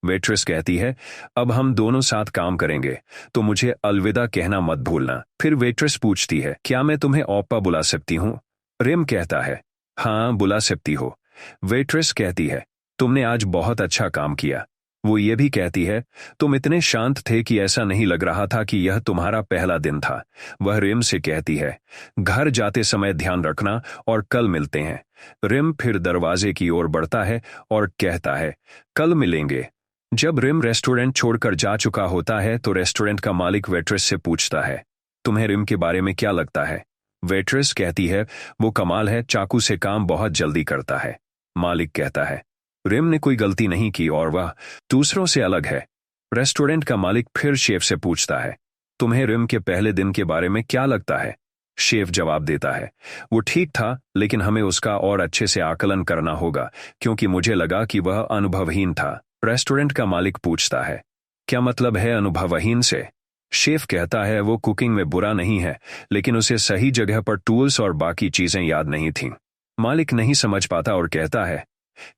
वेट्रेस कहती है, अब हम दोनों साथ काम करेंगे, तो मुझे अलविदा कहना मत भूलना। फिर वेट्रेस पूछती है, क्या मैं तुम्हें ओप्पा बुला सकती हूँ? रिम कहता है, हाँ बुला सकती हो। वेट्रेस कहती है, तुमने आज बहुत अच्छा काम किया। वो ये भी कहती है, तुम इतने शांत थे कि ऐसा नहीं लग रहा था कि यह तुम्हारा पहला दिन था। वह रिम से कहती है, घर जाते समय ध्यान रखना और कल मिलते हैं। रिम फिर दरवाजे की ओर बढ़ता है और कहता है, कल मिलेंगे। जब रिम रेस्टोरेंट छोड़कर जा चुका होता है तो रेस्टोरेंट का मालिक वेट्रेस से पूछता है, तुम्हें रिम के बारे में क्या लगता है? वेट्रेस कहती है, वो कमाल है, चाकू से काम बहुत जल्दी करता है। मालिक कहता है, रिम ने कोई गलती नहीं की और वह दूसरों से अलग है। रेस्टोरेंट का मालिक फिर शेफ से पूछता है, तुम्हें रिम के पहले दिन के बारे में क्या लगता है? शेफ जवाब देता है, वो ठीक था, लेकिन हमें उसका और अच्छे से आकलन करना होगा क्योंकि मुझे लगा कि वह अनुभवहीन था। रेस्टोरेंट का मालिक पूछता है, क्या मतलब है अनुभवहीन से? शेफ कहता है, वो कुकिंग में बुरा नहीं है, लेकिन उसे सही जगह पर टूल्स और बाकी चीजें याद नहीं थीं। मालिक नहीं समझ पाता और कहता है,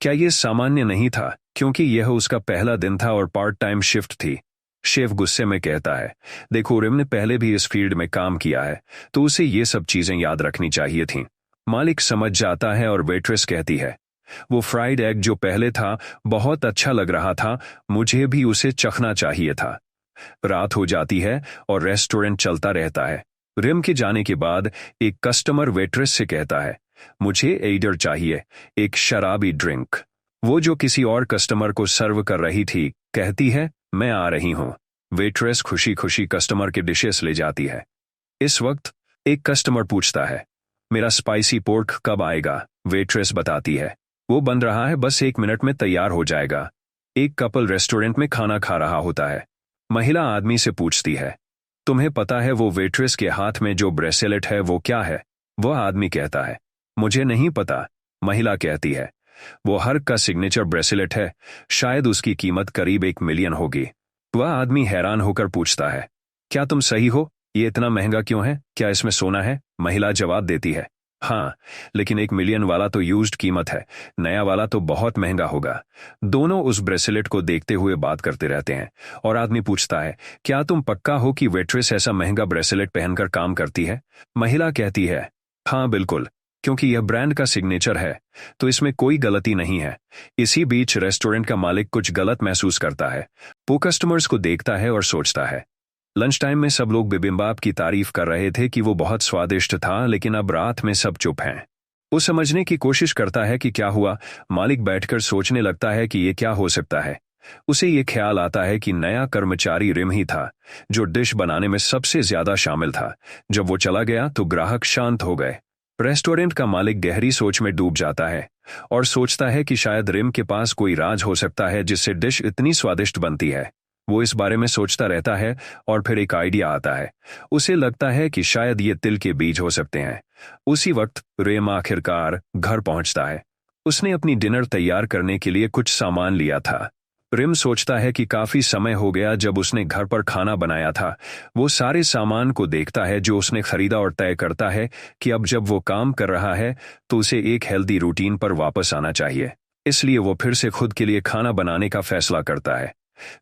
क्या यह सामान्य नहीं था क्योंकि यह उसका पहला दिन था और पार्ट टाइम शिफ्ट थी? शेफ गुस्से में कहता है, देखो रिम ने पहले भी इस फील्ड में काम किया है, तो उसे ये सब चीजें याद रखनी चाहिए थीं। मालिक समझ जाता है और वेट्रेस कहती है, वो फ्राइड एग जो पहले था बहुत अच्छा लग रहा था, मुझे भी उसे चखना चाहिए था। रात हो जाती है और रेस्टोरेंट चलता रहता है। रिम के जाने के बाद एक कस्टमर वेट्रेस से कहता है, मुझे एडर चाहिए, एक शराबी ड्रिंक। वो जो किसी और कस्टमर को सर्व कर रही थी कहती है, मैं आ रही हूं। वेट्रेस खुशी खुशी कस्टमर के डिशेस ले जाती है। इस वक्त एक कस्टमर पूछता है, मेरा स्पाइसी पोर्क कब आएगा? वेट्रेस बताती है, वो बन रहा है, बस 1 मिनट में तैयार हो जाएगा। एक कपल रेस्टोरेंट में खाना खा रहा होता है। महिला आदमी से पूछती है, तुम्हें पता है वो वेट्रेस के हाथ में जो ब्रेसलेट है वो क्या है? वह आदमी कहता है, मुझे नहीं पता। महिला कहती है, वो हर्क का सिग्नेचर ब्रेसलेट है, शायद उसकी कीमत करीब 1 मिलियन होगी। वह आदमी हैरान होकर पूछता है, क्या तुम सही हो? ये इतना महंगा क्यों है? क्या इसमें सोना है? महिला जवाब देती है, हाँ, लेकिन 1 मिलियन वाला तो यूज्ड कीमत है, नया वाला तो बहुत महंगा होगा। दोनों उस ब्रेसलेट को देखते हुए बात करते रहते हैं और आदमी पूछता है, क्या तुम पक्का हो कि वेट्रेस ऐसा महंगा ब्रेसलेट पहनकर काम करती है? महिला कहती है, हाँ बिल्कुल, क्योंकि यह ब्रांड का सिग्नेचर है, तो इसमें कोई गलती नहीं है। इसी बीच रेस्टोरेंट का मालिक कुछ गलत महसूस करता है। वो कस्टमर्स को देखता है और सोचता है, लंच टाइम में सब लोग बिबिम्बाप की तारीफ कर रहे थे कि वो बहुत स्वादिष्ट था, लेकिन अब रात में सब चुप हैं। वो समझने की कोशिश करता है कि क्या हुआ। मालिक बैठकर सोचने लगता है कि ये क्या हो सकता है। उसे ये ख्याल आता है कि नया कर्मचारी रिम ही था, जो डिश बनाने में सबसे ज्यादा शामिल था। जब वो चला गया तो ग्राहक शांत हो गए। रेस्टोरेंट का मालिक गहरी सोच में डूब जाता है और सोचता है कि शायद रिम के पास कोई राज हो सकता है जिससे डिश इतनी स्वादिष्ट बनती है। वो इस बारे में सोचता रहता है और फिर एक आइडिया आता है। उसे लगता है कि शायद ये तिल के बीज हो सकते हैं। उसी वक्त रिम आखिरकार घर पहुंचता है। उसने अपनी डिनर तैयार करने के लिए कुछ सामान लिया था। रिम सोचता है कि काफी समय हो गया जब उसने घर पर खाना बनाया था। वो सारे सामान को देखता है जो उसने खरीदा और तय करता है कि अब जब वो काम कर रहा है तो उसे एक हेल्दी रूटीन पर वापस आना चाहिए। इसलिए वो फिर से खुद के लिए खाना बनाने का फैसला करता है।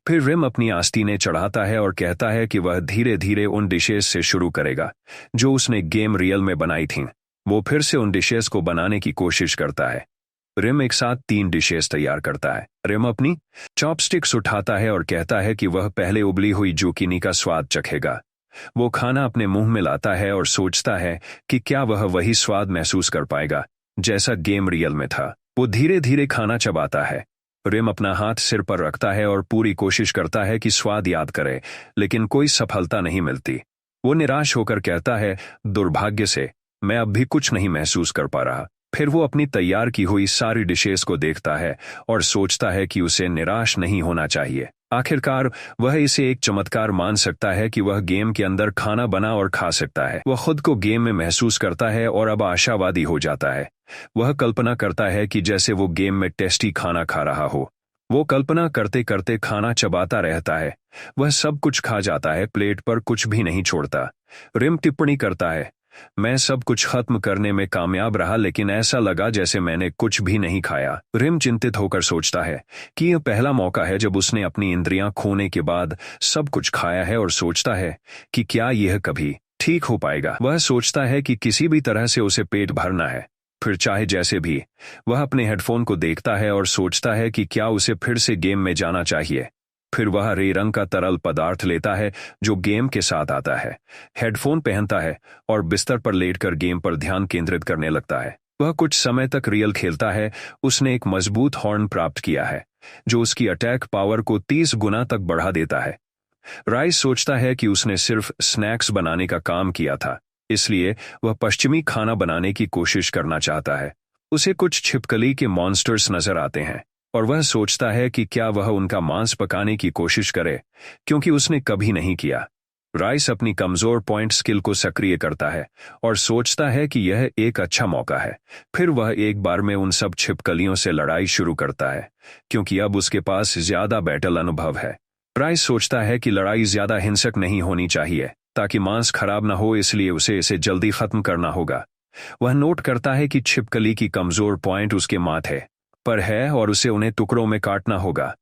फिर रिम अपनी आस्तीनें चढ़ाता है और कहता है कि वह धीरे धीरे उन डिशेस से शुरू करेगा जो उसने गेम रियल में बनाई थीं। वो फिर से उन डिशेस को बनाने की कोशिश करता है। रिम एक साथ 3 डिशेस तैयार करता है। रिम अपनी चॉपस्टिक्स उठाता है और कहता है कि वह पहले उबली हुई जुकीनी का स्वाद चखेगा। वो खाना अपने मुंह में लाता है और सोचता है कि क्या वह वही स्वाद महसूस कर पाएगा जैसा गेम रियल में था। वो धीरे धीरे खाना चबाता है। रिम अपना हाथ सिर पर रखता है और पूरी कोशिश करता है कि स्वाद याद करे, लेकिन कोई सफलता नहीं मिलती। वो निराश होकर कहता है, दुर्भाग्य से मैं अब भी कुछ नहीं महसूस कर पा रहा। फिर वो अपनी तैयार की हुई सारी डिशेस को देखता है और सोचता है कि उसे निराश नहीं होना चाहिए। आखिरकार वह इसे एक चमत्कार मान सकता है कि वह गेम के अंदर खाना बना और खा सकता है। वह खुद को गेम में महसूस करता है और अब आशावादी हो जाता है। वह कल्पना करता है कि जैसे वो गेम में टेस्टी खाना खा रहा हो। वो कल्पना करते करते खाना चबाता रहता है। वह सब कुछ खा जाता है, प्लेट पर कुछ भी नहीं छोड़ता। रिम टिप्पणी करता है, मैं सब कुछ खत्म करने में कामयाब रहा, लेकिन ऐसा लगा जैसे मैंने कुछ भी नहीं खाया। रिम चिंतित होकर सोचता है कि यह पहला मौका है जब उसने अपनी इंद्रियां खोने के बाद सब कुछ खाया है और सोचता है कि क्या यह कभी ठीक हो पाएगा। वह सोचता है कि किसी भी तरह से उसे पेट भरना है, फिर चाहे जैसे भी। वह अपने हेडफोन को देखता है और सोचता है कि क्या उसे फिर से गेम में जाना चाहिए। फिर वह हरे रंग का तरल पदार्थ लेता है जो गेम के साथ आता है, हेडफोन पहनता है और बिस्तर पर लेटकर गेम पर ध्यान केंद्रित करने लगता है। वह कुछ समय तक रियल खेलता है। उसने एक मजबूत हॉर्न प्राप्त किया है जो उसकी अटैक पावर को 30 गुना तक बढ़ा देता है। राइस सोचता है कि उसने सिर्फ स्नैक्स बनाने का काम किया था, इसलिए वह पश्चिमी खाना बनाने की कोशिश करना चाहता है। उसे कुछ छिपकली के मॉन्स्टर्स नजर आते हैं और वह सोचता है कि क्या वह उनका मांस पकाने की कोशिश करे, क्योंकि उसने कभी नहीं किया। राइस अपनी कमजोर पॉइंट स्किल को सक्रिय करता है और सोचता है कि यह एक अच्छा मौका है। फिर वह एक बार में उन सब छिपकलियों से लड़ाई शुरू करता है, क्योंकि अब उसके पास ज्यादा बैटल अनुभव है। राइस सोचता है कि लड़ाई ज्यादा हिंसक नहीं होनी चाहिए ताकि मांस खराब न हो, इसलिए उसे इसे जल्दी खत्म करना होगा। वह नोट करता है कि छिपकली की कमजोर पॉइंट उसके माथे पर है और उसे उन्हें टुकड़ों में काटना होगा।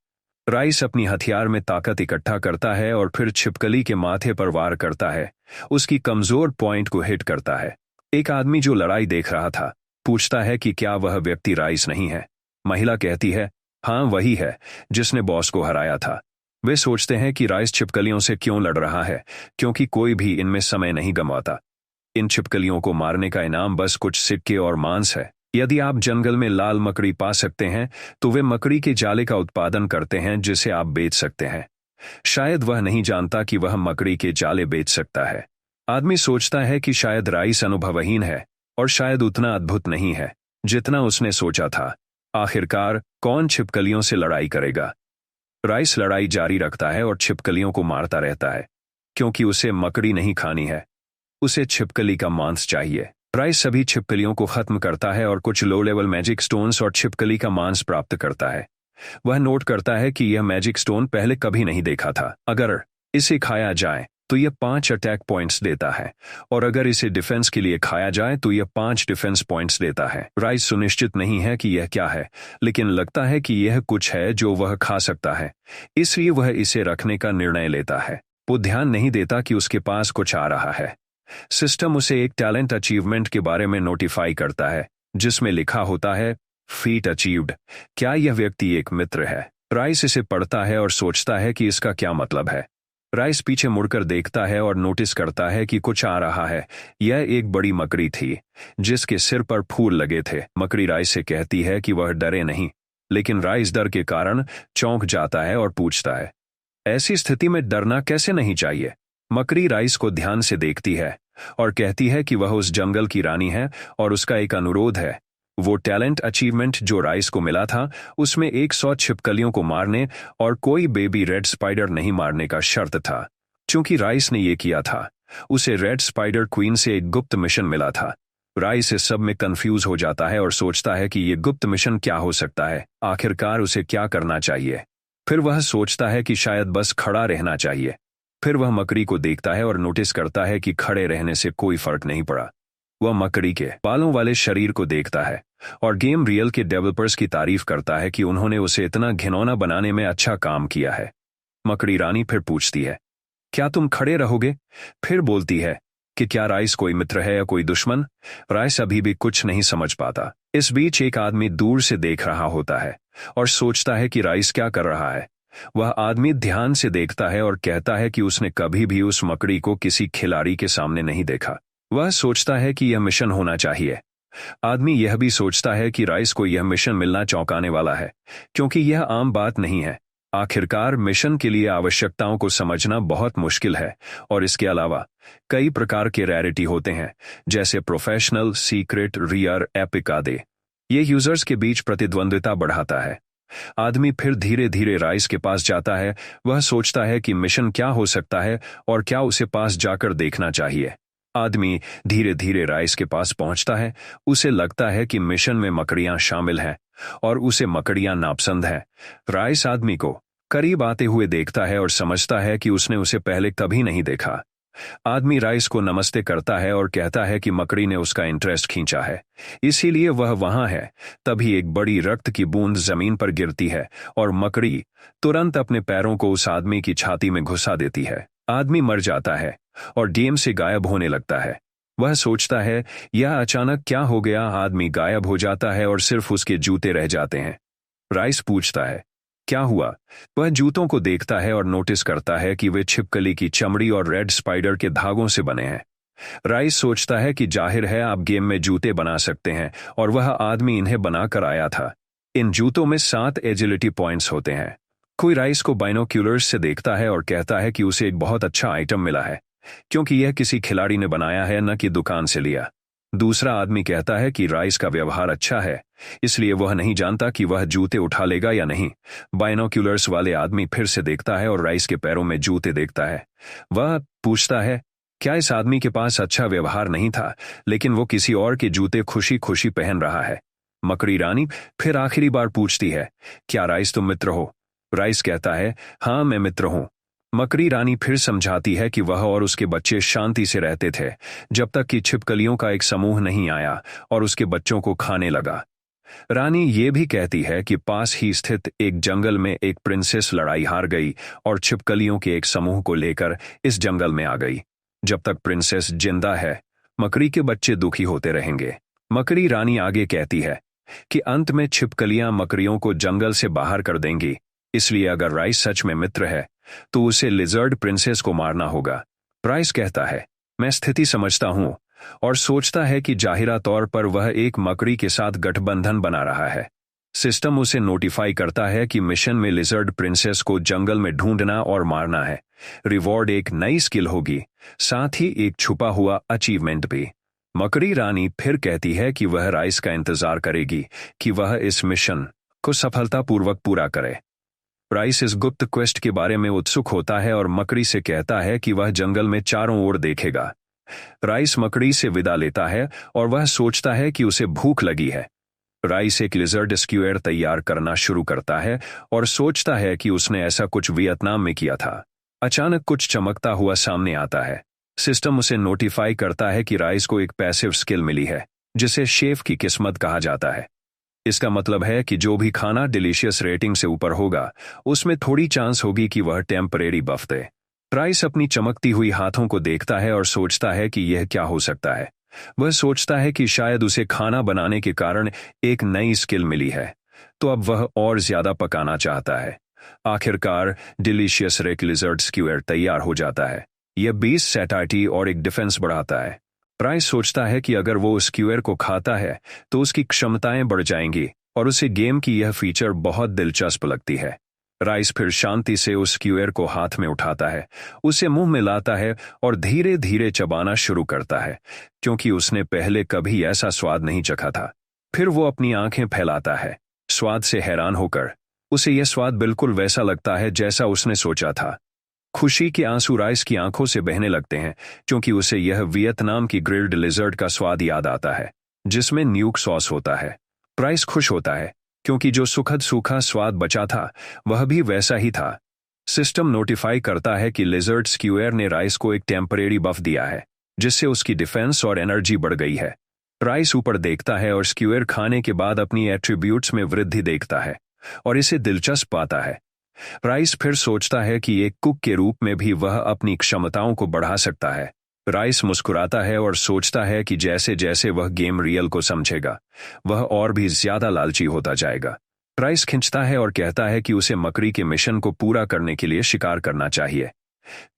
राइस अपनी हथियार में ताकत इकट्ठा करता है और फिर छिपकली के माथे पर वार करता है। उसकी कमजोर पॉइंट को हिट करता है। एक आदमी जो लड़ाई देख रहा था पूछता है कि क्या वह व्यक्ति राइस नहीं है। महिला कहती है, हाँ वही है जिसने बॉस को हराया था। वे सोचते हैं कि राइस छिपकलियों से क्यों लड़ रहा है, क्योंकि कोई भी इनमें समय नहीं गंवाता। इन छिपकलियों को मारने का इनाम बस कुछ सिक्के और मांस है। यदि आप जंगल में लाल मकड़ी पा सकते हैं तो वे मकड़ी के जाले का उत्पादन करते हैं जिसे आप बेच सकते हैं। शायद वह नहीं जानता कि वह मकड़ी के जाले बेच सकता है। आदमी सोचता है कि शायद राइस अनुभवहीन है और शायद उतना अद्भुत नहीं है जितना उसने सोचा था। आखिरकार कौन छिपकलियों से लड़ाई करेगा? राइस लड़ाई जारी रखता है और छिपकलियों को मारता रहता है, क्योंकि उसे मकड़ी नहीं खानी है, उसे छिपकली का मांस चाहिए। राइस सभी छिपकलियों को खत्म करता है और कुछ लो लेवल मैजिक स्टोन्स और छिपकली का मांस प्राप्त करता है। वह नोट करता है कि यह मैजिक स्टोन पहले कभी नहीं देखा था। अगर इसे खाया जाए तो यह 5 अटैक पॉइंट्स देता है और अगर इसे डिफेंस के लिए खाया जाए तो यह 5 डिफेंस पॉइंट्स देता है। राइस सुनिश्चित नहीं है कि यह क्या है, लेकिन लगता है कि यह कुछ है जो वह खा सकता है, इसलिए वह इसे रखने का निर्णय लेता है। वो ध्यान नहीं देता कि उसके पास कुछ आ रहा है। सिस्टम उसे एक टैलेंट अचीवमेंट के बारे में नोटिफाई करता है जिसमें लिखा होता है, फीट अचीव्ड। क्या यह व्यक्ति एक मित्र है? राइस इसे पढ़ता है और सोचता है कि इसका क्या मतलब है। राइस पीछे मुड़कर देखता है और नोटिस करता है कि कुछ आ रहा है। यह एक बड़ी मकड़ी थी जिसके सिर पर फूल लगे थे। मकड़ी राइस से कहती है कि वह डरे नहीं, लेकिन राइस डर के कारण चौंक जाता है और पूछता है, ऐसी स्थिति में डरना कैसे नहीं चाहिए? मकड़ी राइस को ध्यान से देखती है और कहती है कि वह उस जंगल की रानी है और उसका एक अनुरोध है। वो टैलेंट अचीवमेंट जो राइस को मिला था उसमें 100 छिपकलियों को मारने और कोई बेबी रेड स्पाइडर नहीं मारने का शर्त था। चूंकि राइस ने यह किया था, उसे रेड स्पाइडर क्वीन से एक गुप्त मिशन मिला था। राइस इस सब में कंफ्यूज हो जाता है और सोचता है कि यह गुप्त मिशन क्या हो सकता है, आखिरकार उसे क्या करना चाहिए। फिर वह सोचता है कि शायद बस खड़ा रहना चाहिए। फिर वह मकड़ी को देखता है और नोटिस करता है कि खड़े रहने से कोई फर्क नहीं पड़ा। वह मकड़ी के बालों वाले शरीर को देखता है और गेम रियल के डेवलपर्स की तारीफ करता है कि उन्होंने उसे इतना घिनौना बनाने में अच्छा काम किया है। मकड़ी रानी फिर पूछती है, क्या तुम खड़े रहोगे? फिर बोलती है कि क्या राइस कोई मित्र है या कोई दुश्मन? राइस अभी भी कुछ नहीं समझ पाता। इस बीच एक आदमी दूर से देख रहा होता है और सोचता है कि राइस क्या कर रहा है। वह आदमी ध्यान से देखता है और कहता है कि उसने कभी भी उस मकड़ी को किसी खिलाड़ी के सामने नहीं देखा। वह सोचता है कि यह मिशन होना चाहिए। आदमी यह भी सोचता है कि राइस को यह मिशन मिलना चौंकाने वाला है, क्योंकि यह आम बात नहीं है। आखिरकार मिशन के लिए आवश्यकताओं को समझना बहुत मुश्किल है और इसके अलावा कई प्रकार के रैरिटी होते हैं, जैसे प्रोफेशनल, सीक्रेट, रियर, एपिक आदि। ये यूजर्स के बीच प्रतिद्वंद्विता बढ़ाता है। आदमी फिर धीरे धीरे राइस के पास जाता है। वह सोचता है कि मिशन क्या हो सकता है और क्या उसे पास जाकर देखना चाहिए। आदमी धीरे धीरे राइस के पास पहुंचता है। उसे लगता है कि मिशन में मकड़ियां शामिल हैं और उसे मकड़ियां नापसंद हैं। राइस आदमी को करीब आते हुए देखता है और समझता है कि उसने उसे पहले कभी नहीं देखा। आदमी राइस को नमस्ते करता है और कहता है कि मकड़ी ने उसका इंटरेस्ट खींचा है, इसीलिए वह वहां है। तभी एक बड़ी रक्त की बूंद जमीन पर गिरती है और मकड़ी तुरंत अपने पैरों को उस आदमी की छाती में घुसा देती है। आदमी मर जाता है और गेम से गायब होने लगता है। वह सोचता है, यह अचानक क्या हो गया? आदमी गायब हो जाता है और सिर्फ उसके जूते रह जाते हैं। राइस पूछता है, क्या हुआ? वह जूतों को देखता है और नोटिस करता है कि वे छिपकली की चमड़ी और रेड स्पाइडर के धागों से बने हैं। राइस सोचता है कि जाहिर है आप गेम में जूते बना सकते हैं और वह आदमी इन्हें बनाकर आया था। इन जूतों में 7 एजिलिटी पॉइंट्स होते हैं। कोई राइस को बाइनोक्यूलर्स से देखता है और कहता है कि उसे एक बहुत अच्छा आइटम मिला है, क्योंकि यह किसी खिलाड़ी ने बनाया है, न कि दुकान से लिया। दूसरा आदमी कहता है कि राइस का व्यवहार अच्छा है, इसलिए वह नहीं जानता कि वह जूते उठा लेगा या नहीं। बाइनोक्यूलर्स वाले आदमी फिर से देखता है और राइस के पैरों में जूते देखता है। वह पूछता है, क्या इस आदमी के पास अच्छा व्यवहार नहीं था, लेकिन वो किसी और के जूते खुशी खुशी पहन रहा है? मकड़ी रानी फिर आखिरी बार पूछती है, क्या राइस तुम मित्र हो? राइस कहता है, हाँ मैं मित्र हूं। मकड़ी रानी फिर समझाती है कि वह और उसके बच्चे शांति से रहते थे जब तक कि छिपकलियों का एक समूह नहीं आया और उसके बच्चों को खाने लगा। रानी ये भी कहती है कि पास ही स्थित एक जंगल में एक प्रिंसेस लड़ाई हार गई और छिपकलियों के एक समूह को लेकर इस जंगल में आ गई। जब तक प्रिंसेस जिंदा है, मकड़ी के बच्चे दुखी होते रहेंगे। मकड़ी रानी आगे कहती है कि अंत में छिपकलियां मकड़ियों को जंगल से बाहर कर देंगी, इसलिए अगर राइस सच में मित्र है तो उसे लिजर्ड प्रिंसेस को मारना होगा। राइस कहता है, मैं स्थिति समझता हूं, और सोचता है कि जाहिरा तौर पर वह एक मकड़ी के साथ गठबंधन बना रहा है। सिस्टम उसे नोटिफाई करता है कि मिशन में लिजर्ड प्रिंसेस को जंगल में ढूंढना और मारना है। रिवॉर्ड एक नई स्किल होगी, साथ ही एक छुपा हुआ अचीवमेंट भी। मकड़ी रानी फिर कहती है कि वह राइस का इंतजार करेगी कि वह इस मिशन को सफलतापूर्वक पूरा करे। राइस इस गुप्त क्वेस्ट के बारे में उत्सुक होता है और मकड़ी से कहता है कि वह जंगल में चारों ओर देखेगा। राइस मकड़ी से विदा लेता है और वह सोचता है कि उसे भूख लगी है। राइस एक लिजर्ड स्क्यूएर तैयार करना शुरू करता है और सोचता है कि उसने ऐसा कुछ वियतनाम में किया था। अचानक कुछ चमकता हुआ सामने आता है। सिस्टम उसे नोटिफाई करता है कि राइस को एक पैसिव स्किल मिली है, जिसे शेफ की किस्मत कहा जाता है। इसका मतलब है कि जो भी खाना डिलीशियस रेटिंग से ऊपर होगा, उसमें थोड़ी चांस होगी कि वह टेम्परेरी बफ दे। राइस अपनी चमकती हुई हाथों को देखता है और सोचता है कि यह क्या हो सकता है। वह सोचता है कि शायद उसे खाना बनाने के कारण एक नई स्किल मिली है, तो अब वह और ज्यादा पकाना चाहता है। आखिरकार डिलीशियस रेक लिजर्ड स्क्यूएर तैयार हो जाता है। यह 20 सैटिस्फैक्शन और एक डिफेंस बढ़ाता है। राइस सोचता है कि अगर वो स्क्यूएर को खाता है तो उसकी क्षमताएं बढ़ जाएंगी और उसे गेम की यह फीचर बहुत दिलचस्प लगती है। राइस फिर शांति से उस स्क्यूएर को हाथ में उठाता है, उसे मुंह में लाता है और धीरे धीरे चबाना शुरू करता है, क्योंकि उसने पहले कभी ऐसा स्वाद नहीं चखा था। फिर वो अपनी आंखें फैलाता है, स्वाद से हैरान होकर। उसे यह स्वाद बिल्कुल वैसा लगता है जैसा उसने सोचा था। खुशी के आंसू राइस की आंखों से बहने लगते हैं, क्योंकि उसे यह वियतनाम की ग्रिल्ड लिजर्ड का स्वाद याद आता है, जिसमें न्यूक सॉस होता है। राइस खुश होता है, क्योंकि जो सुखद सूखा स्वाद बचा था वह भी वैसा ही था। सिस्टम नोटिफाई करता है कि लिजर्ड स्क्यूएर ने राइस को एक टेम्परेरी बफ दिया है, जिससे उसकी डिफेंस और एनर्जी बढ़ गई है। राइस ऊपर देखता है और स्क्यूएर खाने के बाद अपनी एट्रीब्यूट्स में वृद्धि देखता है और इसे दिलचस्प पाता है। राइस फिर सोचता है कि एक कुक के रूप में भी वह अपनी क्षमताओं को बढ़ा सकता है। राइस मुस्कुराता है और सोचता है कि जैसे जैसे वह गेम रियल को समझेगा, वह और भी ज्यादा लालची होता जाएगा। राइस खिंचता है और कहता है कि उसे मकड़ी के मिशन को पूरा करने के लिए शिकार करना चाहिए।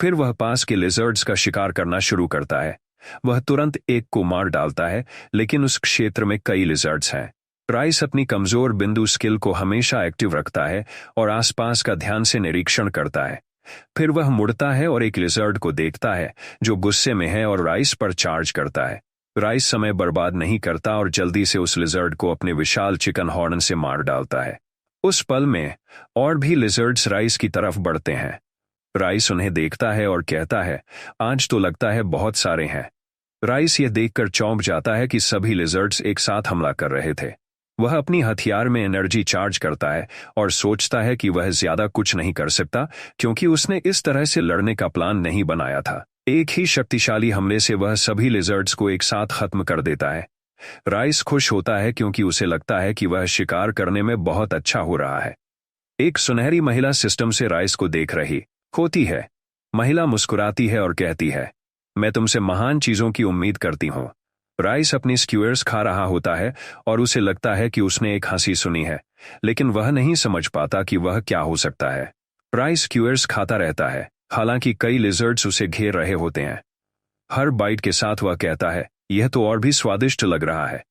फिर वह पास के लिजर्ड्स का शिकार करना शुरू करता है। वह तुरंत एक को मार डालता है, लेकिन उस क्षेत्र में कई लिजर्ड्स हैं। राइस अपनी कमजोर बिंदु स्किल को हमेशा एक्टिव रखता है और आसपास का ध्यान से निरीक्षण करता है। फिर वह मुड़ता है और एक लिजर्ड को देखता है जो गुस्से में है और राइस पर चार्ज करता है। राइस समय बर्बाद नहीं करता और जल्दी से उस लिजर्ड को अपने विशाल चिकन हॉर्न से मार डालता है। उस पल में और भी लिजर्ड्स राइस की तरफ बढ़ते हैं। राइस उन्हें देखता है और कहता है, आज तो लगता है बहुत सारे हैं। राइस यह देखकर चौंक जाता है कि सभी लिजर्ड्स एक साथ हमला कर रहे थे। वह अपनी हथियार में एनर्जी चार्ज करता है और सोचता है कि वह ज्यादा कुछ नहीं कर सकता क्योंकि उसने इस तरह से लड़ने का प्लान नहीं बनाया था। एक ही शक्तिशाली हमले से वह सभी लिजर्ड्स को एक साथ खत्म कर देता है। राइस खुश होता है क्योंकि उसे लगता है कि वह शिकार करने में बहुत अच्छा हो रहा है। एक सुनहरी महिला सिस्टम से राइस को देख रही होती है। महिला मुस्कुराती है और कहती है, मैं तुमसे महान चीजों की उम्मीद करती हूँ। राइस अपनी स्क्यूअर्स खा रहा होता है और उसे लगता है कि उसने एक हंसी सुनी है, लेकिन वह नहीं समझ पाता कि वह क्या हो सकता है। राइस स्क्यूअर्स खाता रहता है, हालांकि कई लिजर्ड्स उसे घेर रहे होते हैं। हर बाइट के साथ वह कहता है, यह तो और भी स्वादिष्ट लग रहा है।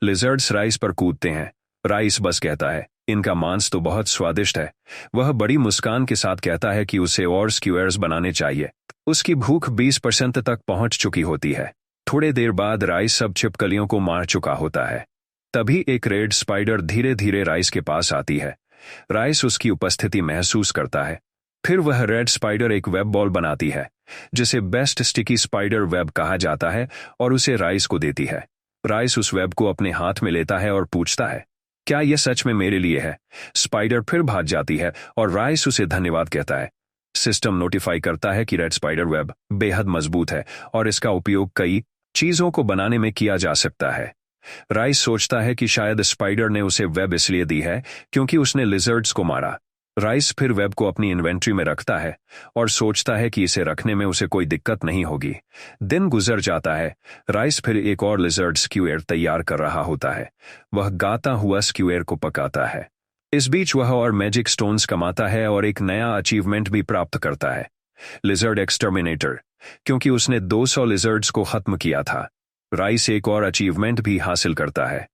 लिजर्ड्स राइस पर कूदते हैं। राइस बस कहता है, इनका मांस तो बहुत स्वादिष्ट है। वह बड़ी मुस्कान के साथ कहता है कि उसे और स्क्यूअर्स बनाने चाहिए। उसकी भूख 20% तक पहुंच चुकी होती है। थोड़े देर बाद राइस सब छिपकलियों को मार चुका होता है। तभी एक रेड स्पाइडर धीरे धीरे राइस के पास आती है। राइस उसकी उपस्थिति महसूस करता है। फिर वह रेड स्पाइडर एक वेब बॉल बनाती है, जिसे बेस्ट स्टिकी स्पाइडर वेब कहा जाता है, और उसे राइस को देती है। राइस उस वेब को अपने हाथ में लेता है और पूछता है, क्या यह सच में मेरे लिए है? स्पाइडर फिर भाग जाती है और राइस उसे धन्यवाद कहता है। सिस्टम नोटिफाई करता है कि रेड स्पाइडर वेब बेहद मजबूत है और इसका उपयोग कई चीजों को बनाने में किया जा सकता है। राइस सोचता है कि शायद स्पाइडर ने उसे वेब इसलिए दी है क्योंकि उसने लिजर्ड्स को मारा। राइस फिर वेब को अपनी इन्वेंट्री में रखता है और सोचता है कि इसे रखने में उसे कोई दिक्कत नहीं होगी। दिन गुजर जाता है। राइस फिर एक और लिजर्ड स्क्यूअर तैयार कर रहा होता है। वह गाता हुआ स्क्यूअर को पकाता है। इस बीच वह और मैजिक स्टोन्स कमाता है और एक नया अचीवमेंट भी प्राप्त करता है, लिजर्ड एक्सटर्मिनेटर, क्योंकि उसने 200 लिजर्ड्स को खत्म किया था। राइस एक और अचीवमेंट भी हासिल करता है,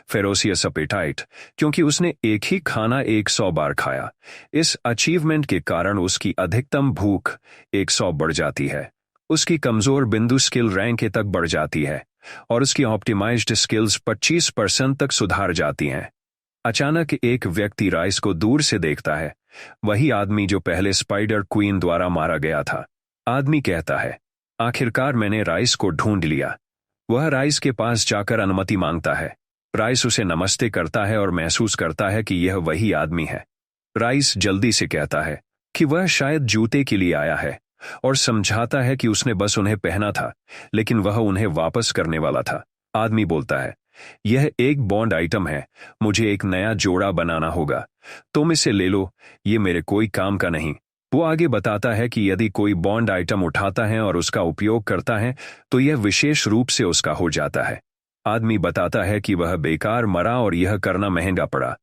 फेरोसियस अपेटाइट, क्योंकि उसने एक ही खाना 100 बार खाया। इस अचीवमेंट के कारण उसकी अधिकतम भूख 100 बढ़ जाती है। उसकी कमजोर बिंदु स्किल रैंक तक बढ़ जाती है और उसकी ऑप्टिमाइज्ड स्किल्स 25% तक सुधार जाती हैं। अचानक एक व्यक्ति राइस को दूर से देखता है, वही आदमी जो पहले स्पाइडर क्वीन द्वारा मारा गया था। आदमी कहता है, आखिरकार मैंने राइस को ढूंढ लिया। वह राइस के पास जाकर अनुमति मांगता है। राइस उसे नमस्ते करता है और महसूस करता है कि यह वही आदमी है। राइस जल्दी से कहता है कि वह शायद जूते के लिए आया है और समझाता है कि उसने बस उन्हें पहना था, लेकिन वह उन्हें वापस करने वाला था। आदमी बोलता है, यह एक बॉन्ड आइटम है, मुझे एक नया जोड़ा बनाना होगा, तुम इसे ले लो, ये मेरे कोई काम का नहीं। वो आगे बताता है कि यदि कोई बॉन्ड आइटम उठाता है और उसका उपयोग करता है तो यह विशेष रूप से उसका हो जाता है। आदमी बताता है कि वह बेकार मरा और यह करना महंगा पड़ा,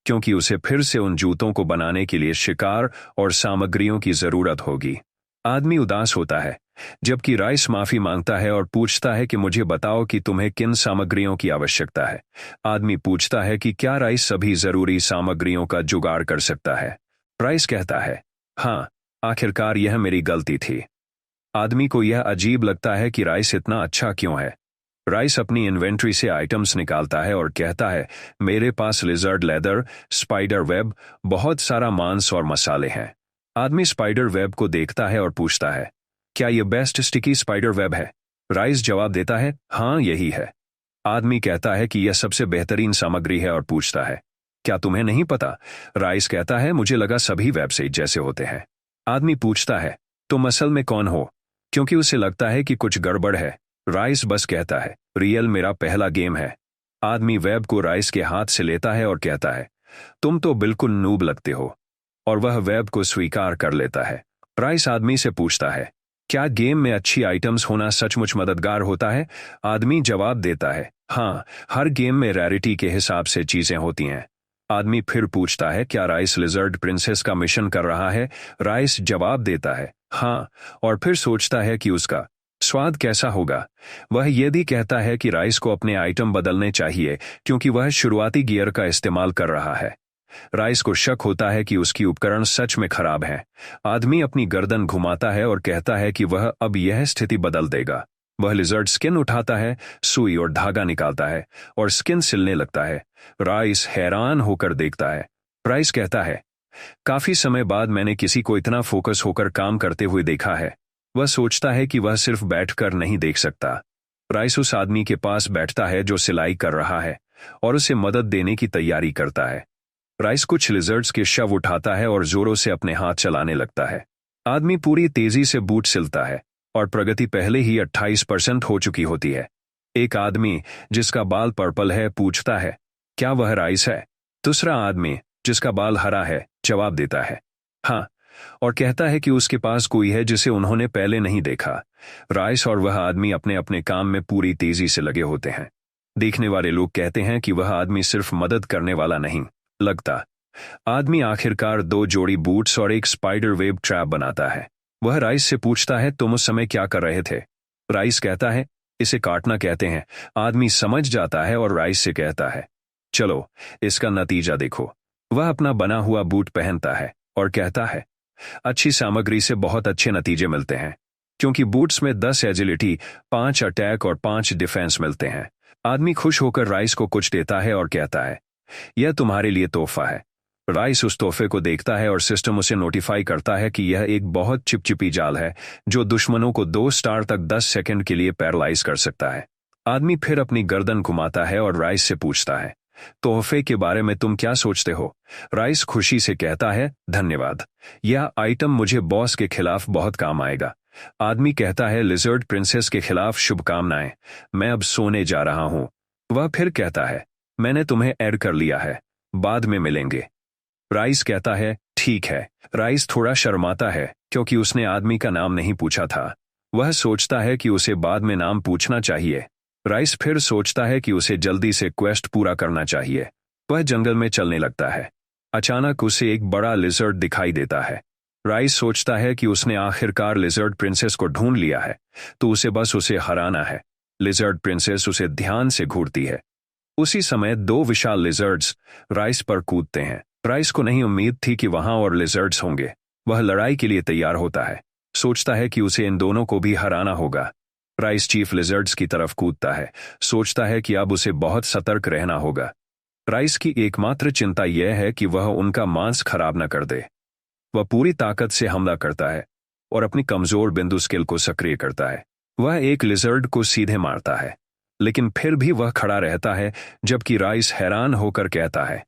क्योंकि उसे फिर से उन जूतों को बनाने के लिए शिकार और सामग्रियों की जरूरत होगी। आदमी उदास होता है, जबकि राइस माफी मांगता है और पूछता है कि मुझे बताओ कि तुम्हें किन सामग्रियों की आवश्यकता है। आदमी पूछता है कि क्या राइस सभी जरूरी सामग्रियों का जुगाड़ कर सकता है। राइस कहता है, हाँ, आखिरकार यह मेरी गलती थी। आदमी को यह अजीब लगता है कि राइस इतना अच्छा क्यों है। राइस अपनी इन्वेंट्री से आइटम्स निकालता है और कहता है, मेरे पास लिजर्ड लेदर, स्पाइडर वेब, बहुत सारा मांस और मसाले हैं। आदमी स्पाइडर वेब को देखता है और पूछता है, क्या यह बेस्ट स्टिकी स्पाइडर वेब है? राइस जवाब देता है, हाँ, यही है। आदमी कहता है कि यह सबसे बेहतरीन सामग्री है और पूछता है, क्या तुम्हें नहीं पता? राइस कहता है, मुझे लगा सभी वेबसाइट जैसे होते हैं। आदमी पूछता है, तुम असल में कौन हो? क्योंकि उसे लगता है कि कुछ गड़बड़ है। राइस बस कहता है, रियल मेरा पहला गेम है। आदमी वेब को राइस के हाथ से लेता है और कहता है, तुम तो बिल्कुल नूब लगते हो। और वह वेब को स्वीकार कर लेता है। राइस आदमी से पूछता है, क्या गेम में अच्छी आइटम्स होना सचमुच मददगार होता है? आदमी जवाब देता है, हाँ, हर गेम में रैरिटी के हिसाब से चीजें होती हैं। आदमी फिर पूछता है, क्या राइस लिजर्ड प्रिंसेस का मिशन कर रहा है? राइस जवाब देता है, हाँ, और फिर सोचता है कि उसका स्वाद कैसा होगा। वह यह भी कहता है कि राइस को अपने आइटम बदलने चाहिए क्योंकि वह शुरुआती गियर का इस्तेमाल कर रहा है। राइस को शक होता है कि उसकी उपकरण सच में खराब है। आदमी अपनी गर्दन घुमाता है और कहता है कि वह अब यह स्थिति बदल देगा। वह लिजर्ड स्किन उठाता है, सुई और धागा निकालता है और स्किन सिलने लगता है। राइस हैरान होकर देखता है। राइस कहता है, काफी समय बाद मैंने किसी को इतना फोकस होकर काम करते हुए देखा है। वह सोचता है कि वह सिर्फ बैठकर नहीं देख सकता। राइस उस आदमी के पास बैठता है जो सिलाई कर रहा है और उसे मदद देने की तैयारी करता है। राइस कुछ लिजर्ड्स के शव उठाता है और जोरों से अपने हाथ चलाने लगता है। आदमी पूरी तेजी से बूट सिलता है और प्रगति पहले ही 28% हो चुकी होती है। एक आदमी जिसका बाल पर्पल है पूछता है, क्या वह राइस है? दूसरा आदमी जिसका बाल हरा है जवाब देता है, हाँ, और कहता है कि उसके पास कोई है जिसे उन्होंने पहले नहीं देखा। राइस और वह आदमी अपने अपने काम में पूरी तेजी से लगे होते हैं। देखने वाले लोग कहते हैं कि वह आदमी सिर्फ मदद करने वाला नहीं लगता। आदमी आखिरकार 2 जोड़ी बूट्स और एक स्पाइडर वेब ट्रैप बनाता है। वह राइस से पूछता है, तुम उस समय क्या कर रहे थे? राइस कहता है, इसे काटना कहते हैं। आदमी समझ जाता है और राइस से कहता है, चलो इसका नतीजा देखो। वह अपना बना हुआ बूट पहनता है और कहता है, अच्छी सामग्री से बहुत अच्छे नतीजे मिलते हैं क्योंकि बूट्स में 10 एजिलिटी, 5 अटैक और 5 डिफेंस मिलते हैं। आदमी खुश होकर राइस को कुछ देता है और कहता है, यह तुम्हारे लिए तोहफा है। राइस उस तोहफे को देखता है और सिस्टम उसे नोटिफाई करता है कि यह एक बहुत चिपचिपी जाल है जो दुश्मनों को 2 स्टार तक 10 सेकंड के लिए पैरालाइज कर सकता है। आदमी फिर अपनी गर्दन घुमाता है और राइस से पूछता है, तोहफे के बारे में तुम क्या सोचते हो? राइस खुशी से कहता है, धन्यवाद, यह आइटम मुझे बॉस के खिलाफ बहुत काम आएगा। आदमी कहता है, लिजर्ड प्रिंसेस के खिलाफ शुभकामनाएं, मैं अब सोने जा रहा हूं। वह फिर कहता है, मैंने तुम्हें ऐड कर लिया है, बाद में मिलेंगे। राइस कहता है, ठीक है। राइस थोड़ा शर्माता है क्योंकि उसने आदमी का नाम नहीं पूछा था। वह सोचता है कि उसे बाद में नाम पूछना चाहिए। राइस फिर सोचता है कि उसे जल्दी से क्वेस्ट पूरा करना चाहिए। वह जंगल में चलने लगता है। अचानक उसे एक बड़ा लिजर्ड दिखाई देता है। राइस सोचता है कि उसने आखिरकार लिजर्ड प्रिंसेस को ढूंढ लिया है, तो उसे बस उसे हराना है। लिजर्ड प्रिंसेस उसे ध्यान से घूरती है। उसी समय 2 विशाल लिजर्ड्स राइस पर कूदते हैं। राइस को नहीं उम्मीद थी कि वहां और लिजर्ड्स होंगे। वह लड़ाई के लिए तैयार होता है, सोचता है कि उसे इन दोनों को भी हराना होगा। राइस चीफ लिजर्ड्स की तरफ कूदता है, सोचता है कि अब उसे बहुत सतर्क रहना होगा। राइस की एकमात्र चिंता यह है कि वह उनका मांस खराब न कर दे। वह पूरी ताकत से हमला करता है और अपनी कमजोर बिंदु स्किल को सक्रिय करता है। वह एक लिजर्ड को सीधे मारता है, लेकिन फिर भी वह खड़ा रहता है, जबकि राइस हैरान होकर कहता है,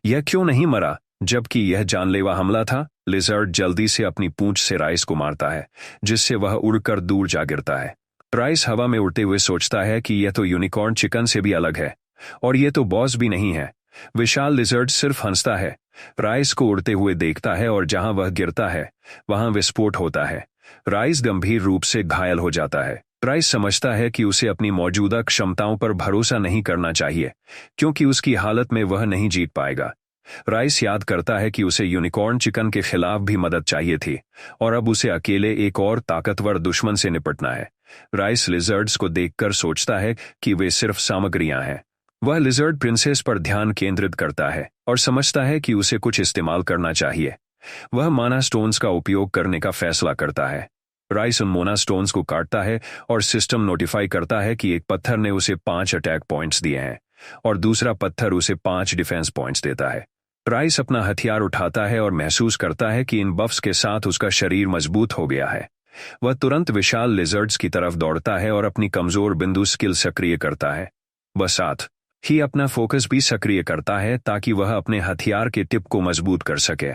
यह क्यों नहीं मरा, जबकि यह जानलेवा हमला था। लिजर्ड जल्दी से अपनी पूंछ से राइस को मारता है, जिससे वह उड़कर दूर जा गिरता है। राइस हवा में उड़ते हुए सोचता है कि यह तो यूनिकॉर्न चिकन से भी अलग है और यह तो बॉस भी नहीं है। विशाल लिजर्ड सिर्फ हंसता है, राइस को उड़ते हुए देखता है और जहां वह गिरता है वहां विस्फोट होता है। राइस गंभीर रूप से घायल हो जाता है। राइस समझता है कि उसे अपनी मौजूदा क्षमताओं पर भरोसा नहीं करना चाहिए क्योंकि उसकी हालत में वह नहीं जीत पाएगा। राइस याद करता है कि उसे यूनिकॉर्न चिकन के खिलाफ भी मदद चाहिए थी और अब उसे अकेले एक और ताकतवर दुश्मन से निपटना है। राइस लिजर्ड्स को देखकर सोचता है कि वे सिर्फ सामग्रियां हैं। वह लिजर्ड प्रिंसेस पर ध्यान केंद्रित करता है और समझता है कि उसे कुछ इस्तेमाल करना चाहिए। वह माना स्टोन्स का उपयोग करने का फैसला करता है। राइस उन मोना स्टोन्स को काटता है और सिस्टम नोटिफाई करता है कि एक पत्थर ने उसे 5 अटैक पॉइंट्स दिए हैं और दूसरा पत्थर उसे 5 डिफेंस पॉइंट्स देता है। राइस अपना हथियार उठाता है और महसूस करता है कि इन बफ्स के साथ उसका शरीर मजबूत हो गया है। वह तुरंत विशाल लिजर्ड्स की तरफ दौड़ता है और अपनी कमजोर बिंदु स्किल सक्रिय करता है। वह साथ ही अपना फोकस भी सक्रिय करता है ताकि वह अपने हथियार के टिप को मजबूत कर सके।